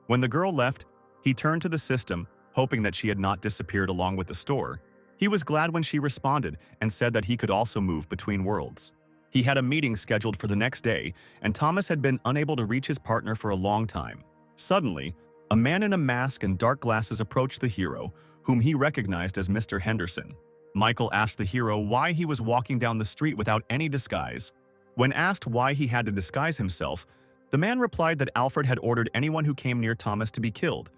When the girl left, he turned to the system, hoping that she had not disappeared along with the store. He was glad when she responded and said that he could also move between worlds. He had a meeting scheduled for the next day, and Thomas had been unable to reach his partner for a long time. Suddenly, a man in a mask and dark glasses approached the hero, whom he recognized as Mr. Henderson. Michael asked the hero why he was walking down the street without any disguise. When asked why he had to disguise himself, the man replied that Alfred had ordered anyone who came near Thomas to be killed,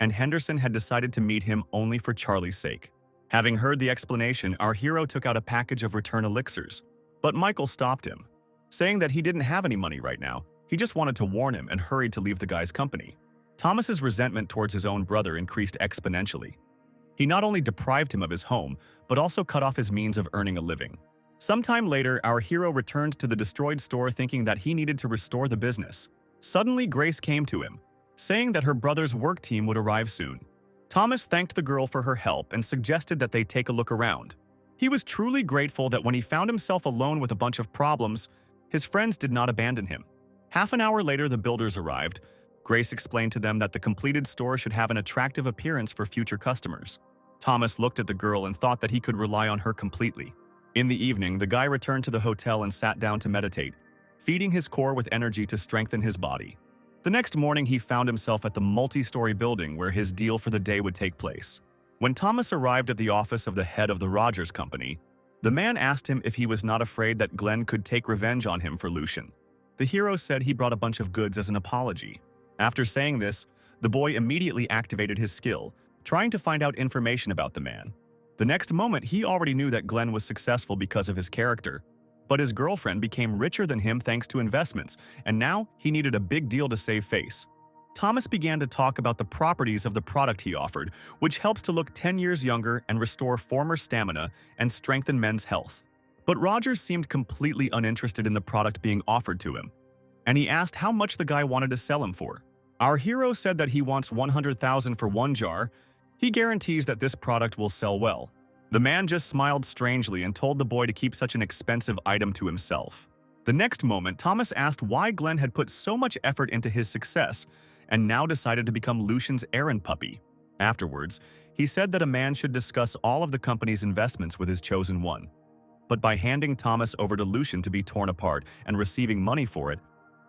and Henderson had decided to meet him only for Charlie's sake. Having heard the explanation, our hero took out a package of return elixirs, but Michael stopped him, saying that he didn't have any money right now. He just wanted to warn him and hurried to leave the guy's company. Thomas's resentment towards his own brother increased exponentially. He not only deprived him of his home, but also cut off his means of earning a living. Sometime later, our hero returned to the destroyed store thinking that he needed to restore the business. Suddenly, Grace came to him, saying that her brother's work team would arrive soon. Thomas thanked the girl for her help and suggested that they take a look around. He was truly grateful that when he found himself alone with a bunch of problems, his friends did not abandon him. Half an hour later, the builders arrived. Grace explained to them that the completed store should have an attractive appearance for future customers. Thomas looked at the girl and thought that he could rely on her completely. In the evening, the guy returned to the hotel and sat down to meditate, feeding his core with energy to strengthen his body. The next morning, he found himself at the multi-story building where his deal for the day would take place. When Thomas arrived at the office of the head of the Rogers Company, the man asked him if he was not afraid that Glenn could take revenge on him for Lucian. The hero said he brought a bunch of goods as an apology. After saying this, the boy immediately activated his skill, trying to find out information about the man. The next moment, he already knew that Glenn was successful because of his character, but his girlfriend became richer than him thanks to investments, and now he needed a big deal to save face. Thomas began to talk about the properties of the product he offered, which helps to look 10 years younger and restore former stamina and strengthen men's health. But Rogers seemed completely uninterested in the product being offered to him, and he asked how much the guy wanted to sell him for. Our hero said that he wants $100,000 for one jar. He guarantees that this product will sell well. The man just smiled strangely and told the boy to keep such an expensive item to himself. The next moment, Thomas asked why Glenn had put so much effort into his success and now decided to become Lucian's errand puppy. Afterwards, he said that a man should discuss all of the company's investments with his chosen one. But by handing Thomas over to Lucian to be torn apart and receiving money for it,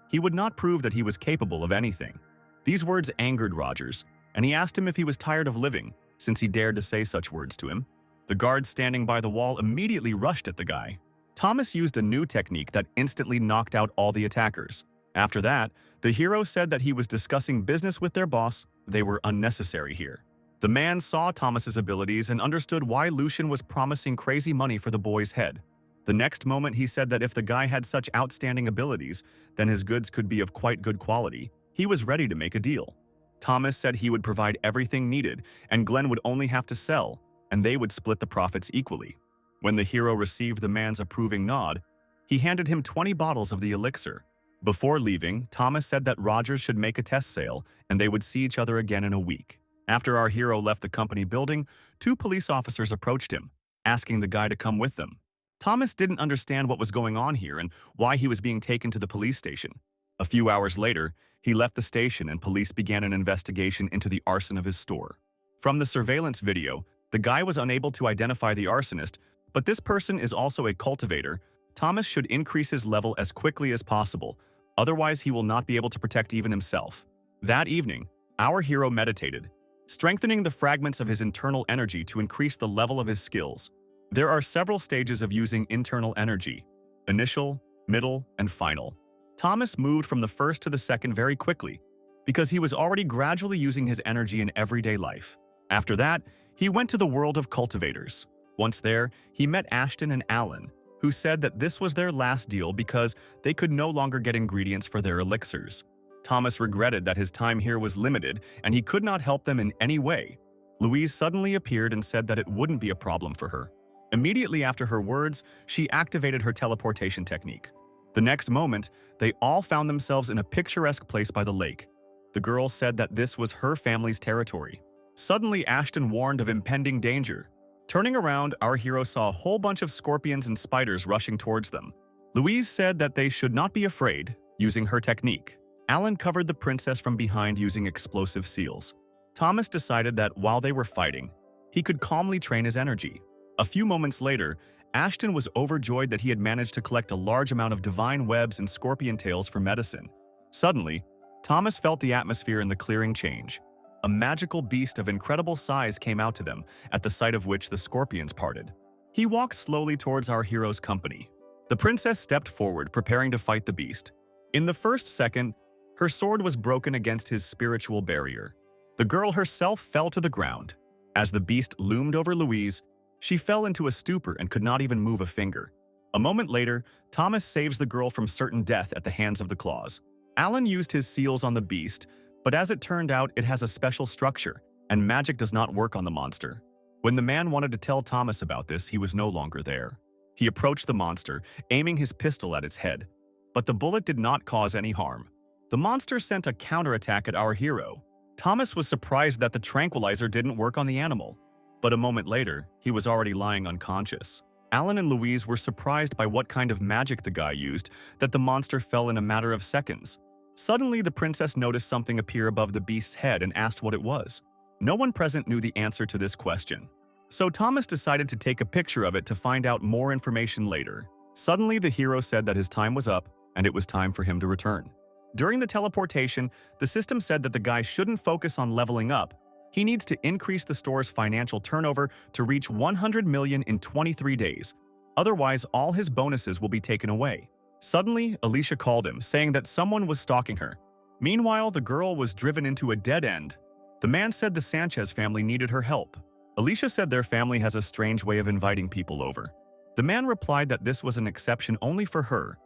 he would not prove that he was capable of anything. These words angered Rogers, and he asked him if he was tired of living, since he dared to say such words to him. The guards standing by the wall immediately rushed at the guy. Thomas used a new technique that instantly knocked out all the attackers. After that, the hero said that he was discussing business with their boss. They were unnecessary here. The man saw Thomas's abilities and understood why Lucian was promising crazy money for the boy's head. The next moment, he said that if the guy had such outstanding abilities, then his goods could be of quite good quality. He was ready to make a deal. Thomas said he would provide everything needed, and Glenn would only have to sell, and they would split the profits equally. When the hero received the man's approving nod, he handed him 20 bottles of the elixir. Before leaving, Thomas said that Rogers should make a test sale, and they would see each other again in a week. After our hero left the company building, 2 police officers approached him, asking the guy to come with them. Thomas didn't understand what was going on here and why he was being taken to the police station. A few hours later, he left the station and police began an investigation into the arson of his store. From the surveillance video, the guy was unable to identify the arsonist, but this person is also a cultivator. Thomas should increase his level as quickly as possible, otherwise he will not be able to protect even himself. That evening, our hero meditated, strengthening the fragments of his internal energy to increase the level of his skills. There are several stages of using internal energy: initial, middle, and final. Thomas moved from the first to the second very quickly, because he was already gradually using his energy in everyday life. After that, he went to the world of cultivators. Once there, he met Ashton and Alan, who said that this was their last deal because they could no longer get ingredients for their elixirs. Thomas regretted that his time here was limited and he could not help them in any way. Louise suddenly appeared and said that it wouldn't be a problem for her. Immediately after her words, she activated her teleportation technique. The next moment, they all found themselves in a picturesque place by the lake. The girl said that this was her family's territory. Suddenly, Ashton warned of impending danger. Turning around, our hero saw a whole bunch of scorpions and spiders rushing towards them. Louise said that they should not be afraid, using her technique. Alan covered the princess from behind using explosive seals. Thomas decided that while they were fighting, he could calmly train his energy. A few moments later, Ashton was overjoyed that he had managed to collect a large amount of divine webs and scorpion tails for medicine. Suddenly, Thomas felt the atmosphere in the clearing change. A magical beast of incredible size came out to them, at the sight of which the scorpions parted. He walked slowly towards our hero's company. The princess stepped forward, preparing to fight the beast. In the first second, her sword was broken against his spiritual barrier. The girl herself fell to the ground. As the beast loomed over Louise, she fell into a stupor and could not even move a finger. A moment later, Thomas saves the girl from certain death at the hands of the claws. Alan used his seals on the beast, but as it turned out, it has a special structure, and magic does not work on the monster. When the man wanted to tell Thomas about this, he was no longer there. He approached the monster, aiming his pistol at its head. But the bullet did not cause any harm. The monster sent a counterattack at our hero. Thomas was surprised that the tranquilizer didn't work on the animal. But a moment later, he was already lying unconscious. Alan and Louise were surprised by what kind of magic the guy used, that the monster fell in a matter of seconds. Suddenly, the princess noticed something appear above the beast's head and asked what it was. No one present knew the answer to this question. So Thomas decided to take a picture of it to find out more information later. Suddenly, the hero said that his time was up, and it was time for him to return. During the teleportation, the system said that the guy shouldn't focus on leveling up. He needs to increase the store's financial turnover to reach 100 million in 23 days. Otherwise, all his bonuses will be taken away. Suddenly, Alicia called him, saying that someone was stalking her. Meanwhile, the girl was driven into a dead end. The man said the Sanchez family needed her help. Alicia said their family has a strange way of inviting people over. The man replied that this was an exception only for her,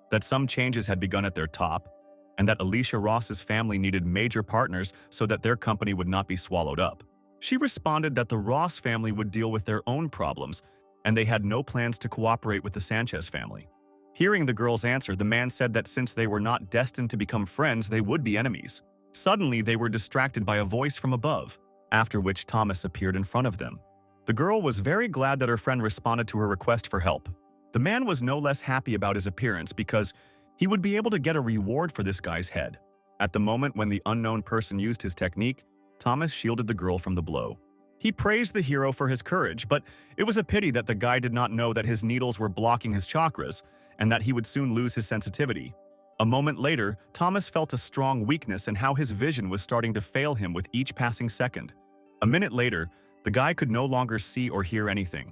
that some changes had begun at their top, and that Alicia Ross's family needed major partners so that their company would not be swallowed up. She responded that the Ross family would deal with their own problems, and they had no plans to cooperate with the Sanchez family. Hearing the girl's answer, the man said that since they were not destined to become friends, they would be enemies. Suddenly, they were distracted by a voice from above, after which Thomas appeared in front of them. The girl was very glad that her friend responded to her request for help. The man was no less happy about his appearance because he would be able to get a reward for this guy's head. At the moment when the unknown person used his technique, Thomas shielded the girl from the blow. He praised the hero for his courage, but it was a pity that the guy did not know that his needles were blocking his chakras and that he would soon lose his sensitivity. A moment later, Thomas felt a strong weakness and how his vision was starting to fail him with each passing second. A minute later, the guy could no longer see or hear anything.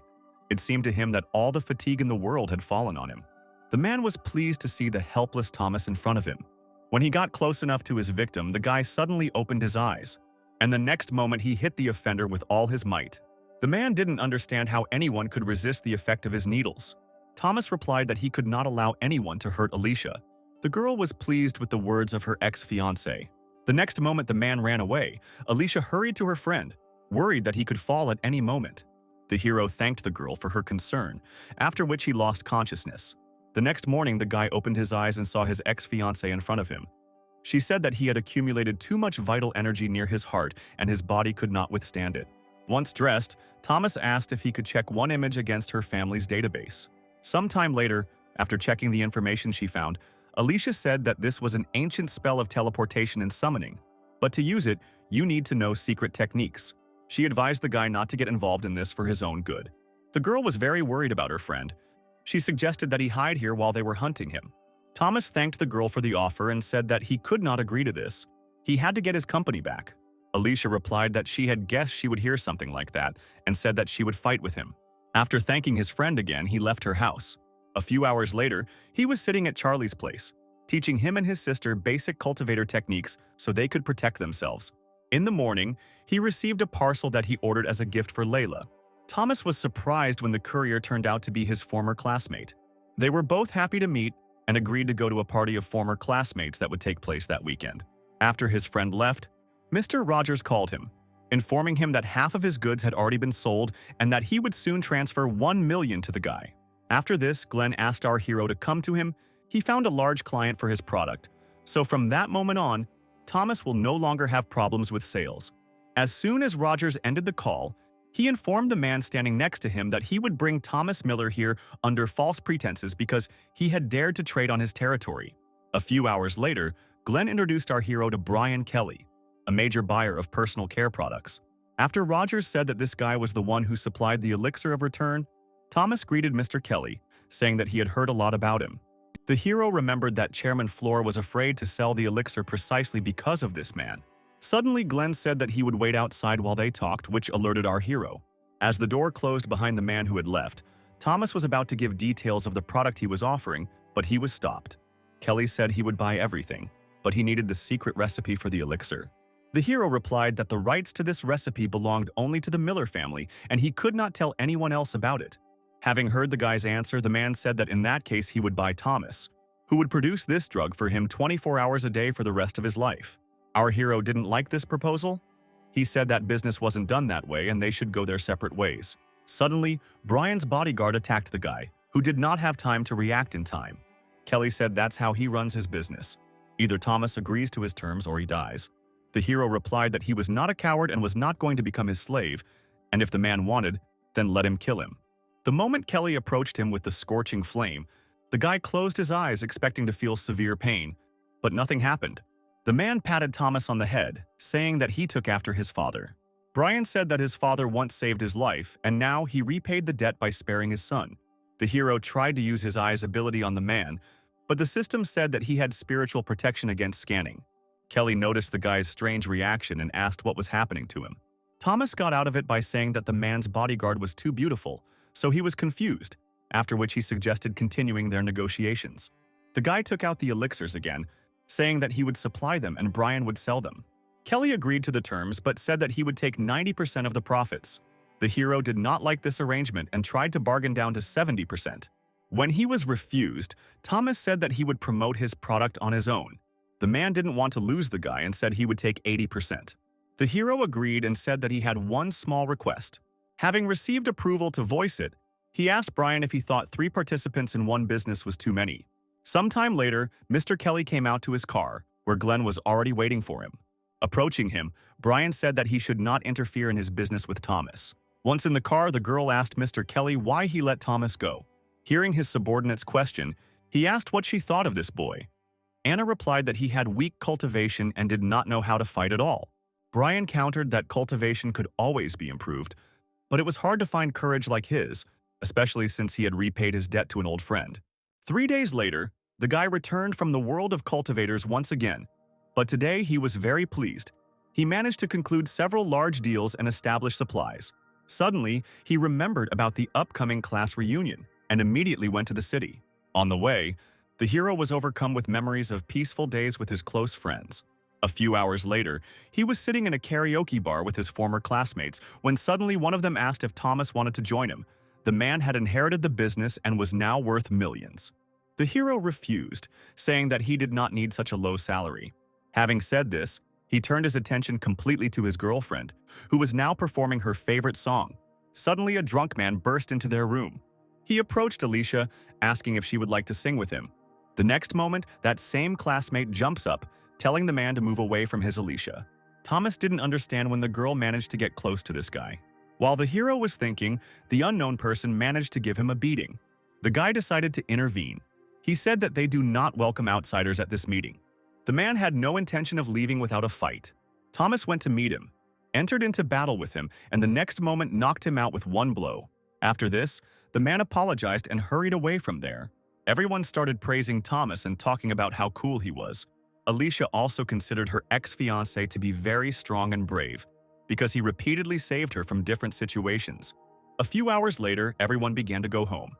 It seemed to him that all the fatigue in the world had fallen on him. The man was pleased to see the helpless Thomas in front of him. When he got close enough to his victim, the guy suddenly opened his eyes, and the next moment he hit the offender with all his might. The man didn't understand how anyone could resist the effect of his needles. Thomas replied that he could not allow anyone to hurt Alicia. The girl was pleased with the words of her ex-fiancé. The next moment the man ran away, Alicia hurried to her friend, worried that he could fall at any moment. The hero thanked the girl for her concern, after which he lost consciousness. The next morning, the guy opened his eyes and saw his ex-fiancée in front of him. She said that he had accumulated too much vital energy near his heart and his body could not withstand it. Once dressed, Thomas asked if he could check one image against her family's database. Sometime later, after checking the information she found, Alicia said that this was an ancient spell of teleportation and summoning, but to use it, you need to know secret techniques. She advised the guy not to get involved in this for his own good. The girl was very worried about her friend. She suggested that he hide here while they were hunting him. Thomas thanked the girl for the offer and said that he could not agree to this. He had to get his company back. Alicia replied that she had guessed she would hear something like that and said that she would fight with him. After thanking his friend again, he left her house. A few hours later, he was sitting at Charlie's place, teaching him and his sister basic cultivator techniques so they could protect themselves. In the morning, he received a parcel that he ordered as a gift for Layla. Thomas was surprised when the courier turned out to be his former classmate. They were both happy to meet and agreed to go to a party of former classmates that would take place that weekend. After his friend left, Mr. Rogers called him, informing him that half of his goods had already been sold and that he would soon transfer $1 million to the guy. After this, Glenn asked our hero to come to him. He found a large client for his product, so from that moment on, Thomas will no longer have problems with sales. As soon as Rogers ended the call, he informed the man standing next to him that he would bring Thomas Miller here under false pretenses because he had dared to trade on his territory. A few hours later, Glenn introduced our hero to Brian Kelly, a major buyer of personal care products. After Rogers said that this guy was the one who supplied the elixir of return, Thomas greeted Mr. Kelly, saying that he had heard a lot about him. The hero remembered that Chairman Floor was afraid to sell the elixir precisely because of this man. Suddenly, Glenn said that he would wait outside while they talked, which alerted our hero. As the door closed behind the man who had left, Thomas was about to give details of the product he was offering, but he was stopped. Kelly said he would buy everything, but he needed the secret recipe for the elixir. The hero replied that the rights to this recipe belonged only to the Miller family, and he could not tell anyone else about it. Having heard the guy's answer, the man said that in that case he would buy Thomas, who would produce this drug for him 24 hours a day for the rest of his life. Our hero didn't like this proposal. He said that business wasn't done that way and they should go their separate ways. Suddenly, Brian's bodyguard attacked the guy, who did not have time to react in time. Kelly said that's how he runs his business. Either Thomas agrees to his terms or he dies. The hero replied that he was not a coward and was not going to become his slave, and if the man wanted, then let him kill him. The moment Kelly approached him with the scorching flame, the guy closed his eyes expecting to feel severe pain, but nothing happened. The man patted Thomas on the head, saying that he took after his father. Brian said that his father once saved his life, and now he repaid the debt by sparing his son. The hero tried to use his eye's ability on the man, but the system said that he had spiritual protection against scanning. Kelly noticed the guy's strange reaction and asked what was happening to him. Thomas got out of it by saying that the man's bodyguard was too beautiful, so he was confused, after which he suggested continuing their negotiations. The guy took out the elixirs again, saying that he would supply them and Brian would sell them. Kelly agreed to the terms but said that he would take 90% of the profits. The hero did not like this arrangement and tried to bargain down to 70%. When he was refused, Thomas said that he would promote his product on his own. The man didn't want to lose the guy and said he would take 80%. The hero agreed and said that he had one small request. Having received approval to voice it, he asked Brian if he thought 3 participants in one business was too many. Sometime later, Mr. Kelly came out to his car, where Glenn was already waiting for him. Approaching him, Brian said that he should not interfere in his business with Thomas. Once in the car, the girl asked Mr. Kelly why he let Thomas go. Hearing his subordinate's question, he asked what she thought of this boy. Anna replied that he had weak cultivation and did not know how to fight at all. Brian countered that cultivation could always be improved, but it was hard to find courage like his, especially since he had repaid his debt to an old friend. 3 days later, the guy returned from the world of cultivators once again, but today he was very pleased. He managed to conclude several large deals and establish supplies. Suddenly, he remembered about the upcoming class reunion and immediately went to the city. On the way, the hero was overcome with memories of peaceful days with his close friends. A few hours later, he was sitting in a karaoke bar with his former classmates when suddenly one of them asked if Thomas wanted to join him. The man had inherited the business and was now worth millions. The hero refused, saying that he did not need such a low salary. Having said this, He turned his attention completely to his girlfriend, who was now performing her favorite song. Suddenly, a drunk man burst into their room. He approached Alicia, asking if she would like to sing with him. The next moment, that same classmate jumps up, telling the man to move away from his Alicia. Thomas didn't understand when the girl managed to get close to this guy. While the hero was thinking, the unknown person managed to give him a beating. The guy decided to intervene. He said that they do not welcome outsiders at this meeting. The man had no intention of leaving without a fight. Thomas went to meet him, entered into battle with him, and the next moment knocked him out with one blow. After this, the man apologized and hurried away from there. Everyone started praising Thomas and talking about how cool he was. Alicia also considered her ex-fiancé to be very strong and brave, because he repeatedly saved her from different situations. A few hours later, everyone began to go home.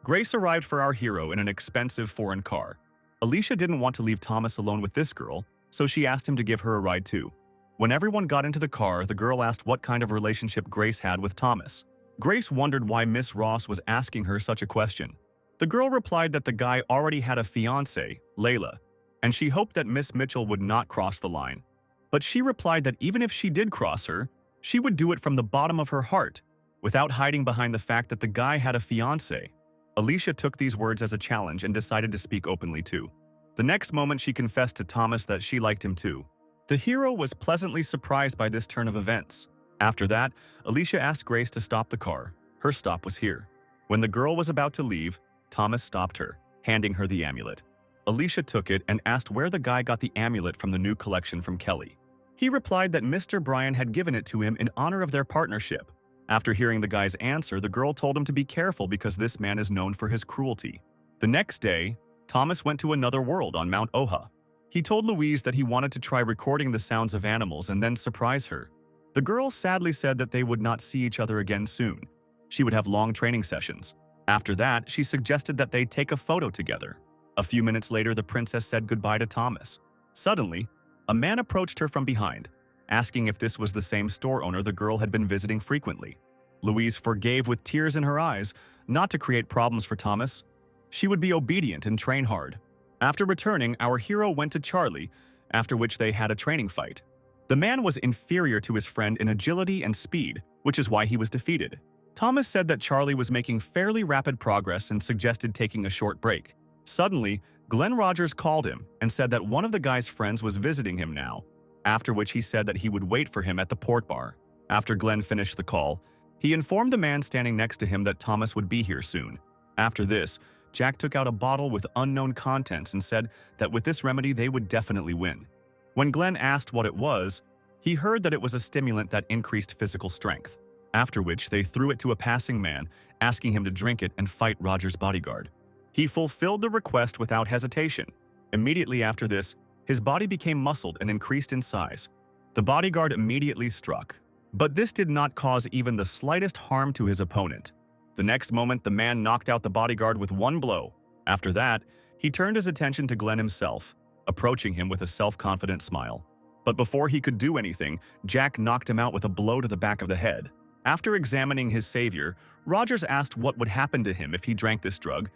Grace arrived for our hero in an expensive foreign car. Alicia didn't want to leave Thomas alone with this girl, so she asked him to give her a ride too. When everyone got into the car, the girl asked what kind of relationship Grace had with Thomas. Grace wondered why Miss Ross was asking her such a question. The girl replied that the guy already had a fiancée, Layla, and she hoped that Miss Mitchell would not cross the line. But she replied that even if she did cross her, she would do it from the bottom of her heart, without hiding behind the fact that the guy had a fiancé. Alicia took these words as a challenge and decided to speak openly too. The next moment she confessed to Thomas that she liked him too. The hero was pleasantly surprised by this turn of events. After that, Alicia asked Grace to stop the car. Her stop was here. When the girl was about to leave, Thomas stopped her, handing her the amulet. Alicia took it and asked where the guy got the amulet from the new collection from Kelly. He replied that Mr. Bryan had given it to him in honor of their partnership. After hearing the guy's answer, the girl told him to be careful because this man is known for his cruelty. The next day, Thomas went to another world on Mount Oha. He told Louise that he wanted to try recording the sounds of animals and then surprise her. The girl sadly said that they would not see each other again soon. She would have long training sessions. After that, she suggested that they take a photo together. A few minutes later, the princess said goodbye to Thomas. Suddenly, a man approached her from behind, asking if this was the same store owner the girl had been visiting frequently. Louise forgave with tears in her eyes, not to create problems for Thomas. She would be obedient and train hard. After returning, our hero went to Charlie, after which they had a training fight. The man was inferior to his friend in agility and speed, which is why he was defeated. Thomas said that Charlie was making fairly rapid progress and suggested taking a short break. Suddenly, Glenn Rogers called him and said that one of the guy's friends was visiting him now, after which he said that he would wait for him at the port bar. After Glenn finished the call, he informed the man standing next to him that Thomas would be here soon. After this, Jack took out a bottle with unknown contents and said that with this remedy they would definitely win. When Glenn asked what it was, he heard that it was a stimulant that increased physical strength, after which they threw it to a passing man, asking him to drink it and fight Rogers' bodyguard. He fulfilled the request without hesitation. Immediately after this, his body became muscled and increased in size. The bodyguard immediately struck, but this did not cause even the slightest harm to his opponent. The next moment, the man knocked out the bodyguard with one blow. After that, he turned his attention to Glenn himself, approaching him with a self-confident smile. But before he could do anything, Jack knocked him out with a blow to the back of the head. After examining his savior, Rogers asked what would happen to him if he drank this drug.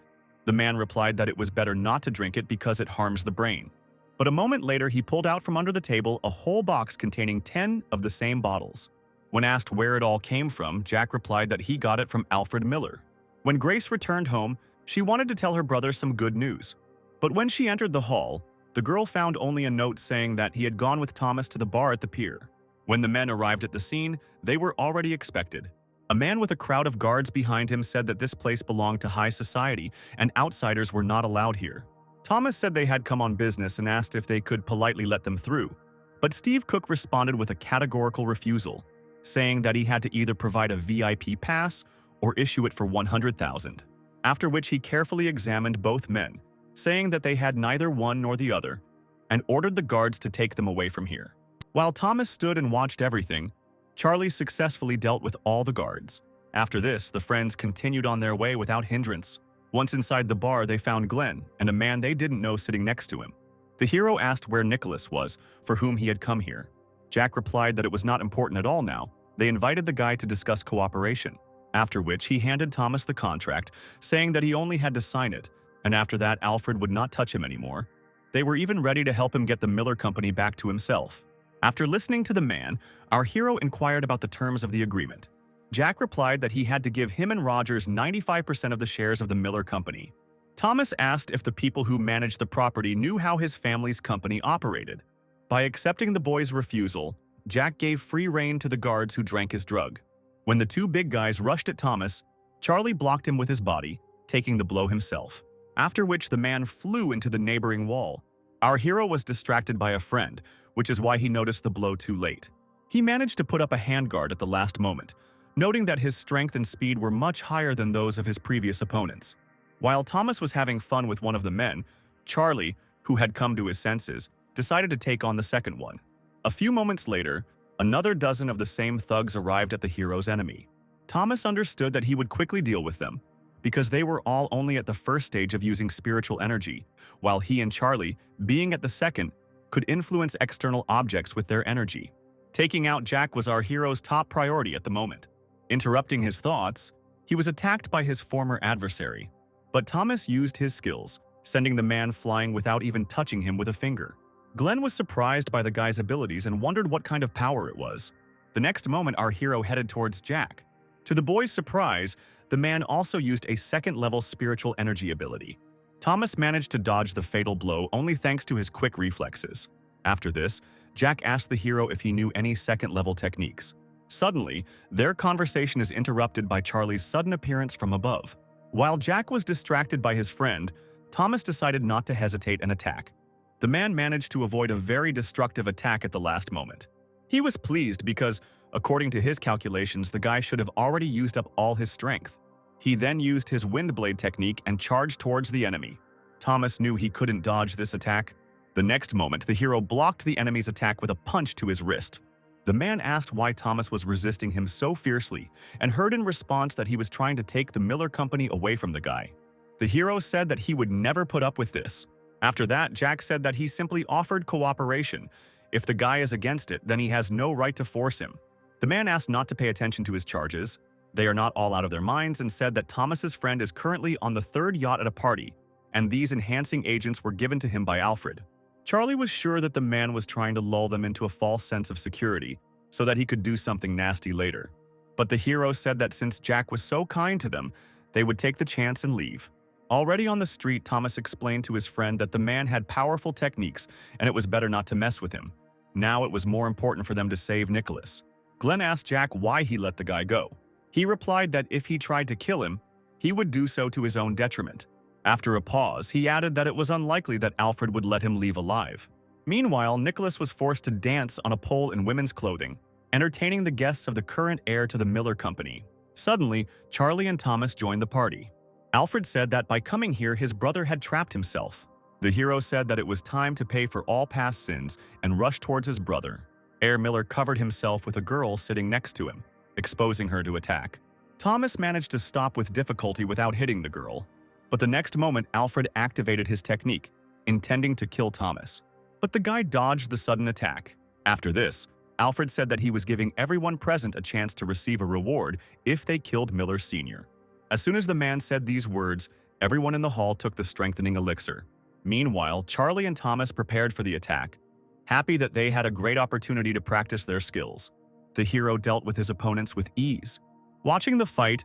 The man replied that it was better not to drink it because it harms the brain. But a moment later, he pulled out from under the table a whole box containing 10 of the same bottles. When asked where it all came from, Jack replied that he got it from Alfred Miller. When Grace returned home, she wanted to tell her brother some good news. But when she entered the hall, the girl found only a note saying that he had gone with Thomas to the bar at the pier. When the men arrived at the scene, they were already expected. A man with a crowd of guards behind him said that this place belonged to high society and outsiders were not allowed here. Thomas said they had come on business and asked if they could politely let them through. But Steve Cook responded with a categorical refusal, saying that he had to either provide a VIP pass or issue it for $100,000. After which he carefully examined both men, saying that they had neither one nor the other, and ordered the guards to take them away from here. While Thomas stood and watched everything, Charlie successfully dealt with all the guards. After this, the friends continued on their way without hindrance. Once inside the bar, they found Glenn and a man they didn't know sitting next to him. The hero asked where Nicholas was, for whom he had come here. Jack replied that it was not important at all now. They invited the guy to discuss cooperation, after which he handed Thomas the contract, saying that he only had to sign it, and after that Alfred would not touch him anymore. They were even ready to help him get the Miller Company back to himself. After listening to the man, our hero inquired about the terms of the agreement. Jack replied that he had to give him and Rogers 95% of the shares of the Miller Company. Thomas asked if the people who managed the property knew how his family's company operated. By accepting the boy's refusal, Jack gave free rein to the guards who drank his drug. When the two big guys rushed at Thomas, Charlie blocked him with his body, taking the blow himself, after which the man flew into the neighboring wall. Our hero was distracted by a friend, which is why he noticed the blow too late. He managed to put up a handguard at the last moment, noting that his strength and speed were much higher than those of his previous opponents. While Thomas was having fun with one of the men, Charlie, who had come to his senses, decided to take on the second one. A few moments later, another dozen of the same thugs arrived at the hero's enemy. Thomas understood that he would quickly deal with them, because they were all only at the first stage of using spiritual energy, while he and Charlie, being at the second, could influence external objects with their energy. Taking out Jack was our hero's top priority at the moment. Interrupting his thoughts, he was attacked by his former adversary. But Thomas used his skills, sending the man flying without even touching him with a finger. Glenn was surprised by the guy's abilities and wondered what kind of power it was. The next moment, our hero headed towards Jack. To the boy's surprise, the man also used a second-level spiritual energy ability. Thomas managed to dodge the fatal blow only thanks to his quick reflexes. After this, Jack asked the hero if he knew any second-level techniques. Suddenly, their conversation is interrupted by Charlie's sudden appearance from above. While Jack was distracted by his friend, Thomas decided not to hesitate and attack. The man managed to avoid a very destructive attack at the last moment. He was pleased because, according to his calculations, the guy should have already used up all his strength. He then used his wind blade technique and charged towards the enemy. Thomas knew he couldn't dodge this attack. The next moment, the hero blocked the enemy's attack with a punch to his wrist. The man asked why Thomas was resisting him so fiercely and heard in response that he was trying to take the Miller Company away from the guy. The hero said that he would never put up with this. After that, Jack said that he simply offered cooperation. If the guy is against it, then he has no right to force him. The man asked not to pay attention to his charges. They are not all out of their minds and said that Thomas's friend is currently on the third yacht at a party, and these enhancing agents were given to him by Alfred. Charlie was sure that the man was trying to lull them into a false sense of security so that he could do something nasty later. But the hero said that since Jack was so kind to them, they would take the chance and leave. Already on the street, Thomas explained to his friend that the man had powerful techniques and it was better not to mess with him. Now it was more important for them to save Nicholas. Glenn asked Jack why he let the guy go. He replied that if he tried to kill him, he would do so to his own detriment. After a pause, he added that it was unlikely that Alfred would let him leave alive. Meanwhile, Nicholas was forced to dance on a pole in women's clothing, entertaining the guests of the current heir to the Miller Company. Suddenly, Charlie and Thomas joined the party. Alfred said that by coming here, his brother had trapped himself. The hero said that it was time to pay for all past sins and rushed towards his brother. Heir Miller covered himself with a girl sitting next to him, exposing her to attack. Thomas managed to stop with difficulty without hitting the girl. But the next moment, Alfred activated his technique, intending to kill Thomas. But the guy dodged the sudden attack. After this, Alfred said that he was giving everyone present a chance to receive a reward if they killed Miller Sr. As soon as the man said these words, everyone in the hall took the strengthening elixir. Meanwhile, Charlie and Thomas prepared for the attack, happy that they had a great opportunity to practice their skills. The hero dealt with his opponents with ease. Watching the fight,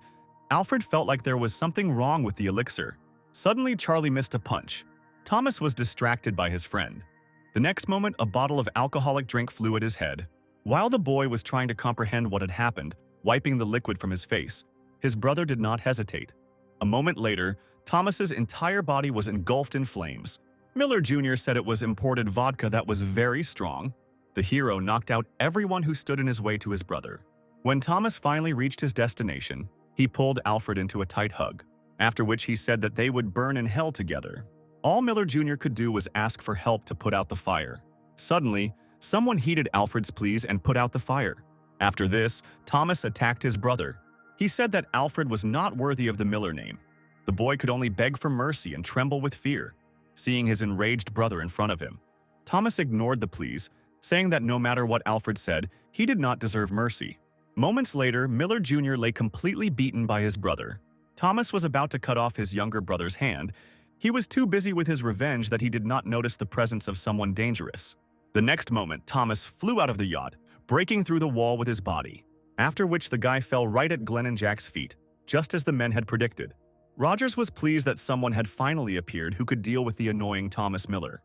Alfred felt like there was something wrong with the elixir. Suddenly, Charlie missed a punch. Thomas was distracted by his friend. The next moment, a bottle of alcoholic drink flew at his head. While the boy was trying to comprehend what had happened, wiping the liquid from his face, his brother did not hesitate. A moment later, Thomas's entire body was engulfed in flames. Miller Jr. said it was imported vodka that was very strong. The hero knocked out everyone who stood in his way to his brother. When Thomas finally reached his destination, he pulled Alfred into a tight hug, after which he said that they would burn in hell together. All Miller Jr. could do was ask for help to put out the fire. Suddenly, someone heeded Alfred's pleas and put out the fire. After this, Thomas attacked his brother. He said that Alfred was not worthy of the Miller name. The boy could only beg for mercy and tremble with fear, seeing his enraged brother in front of him. Thomas ignored the pleas, saying that no matter what Alfred said, he did not deserve mercy. Moments later, Miller Jr. lay completely beaten by his brother. Thomas was about to cut off his younger brother's hand. He was too busy with his revenge that he did not notice the presence of someone dangerous. The next moment, Thomas flew out of the yacht, breaking through the wall with his body, after which the guy fell right at Glenn and Jack's feet, just as the men had predicted. Rogers was pleased that someone had finally appeared who could deal with the annoying Thomas Miller.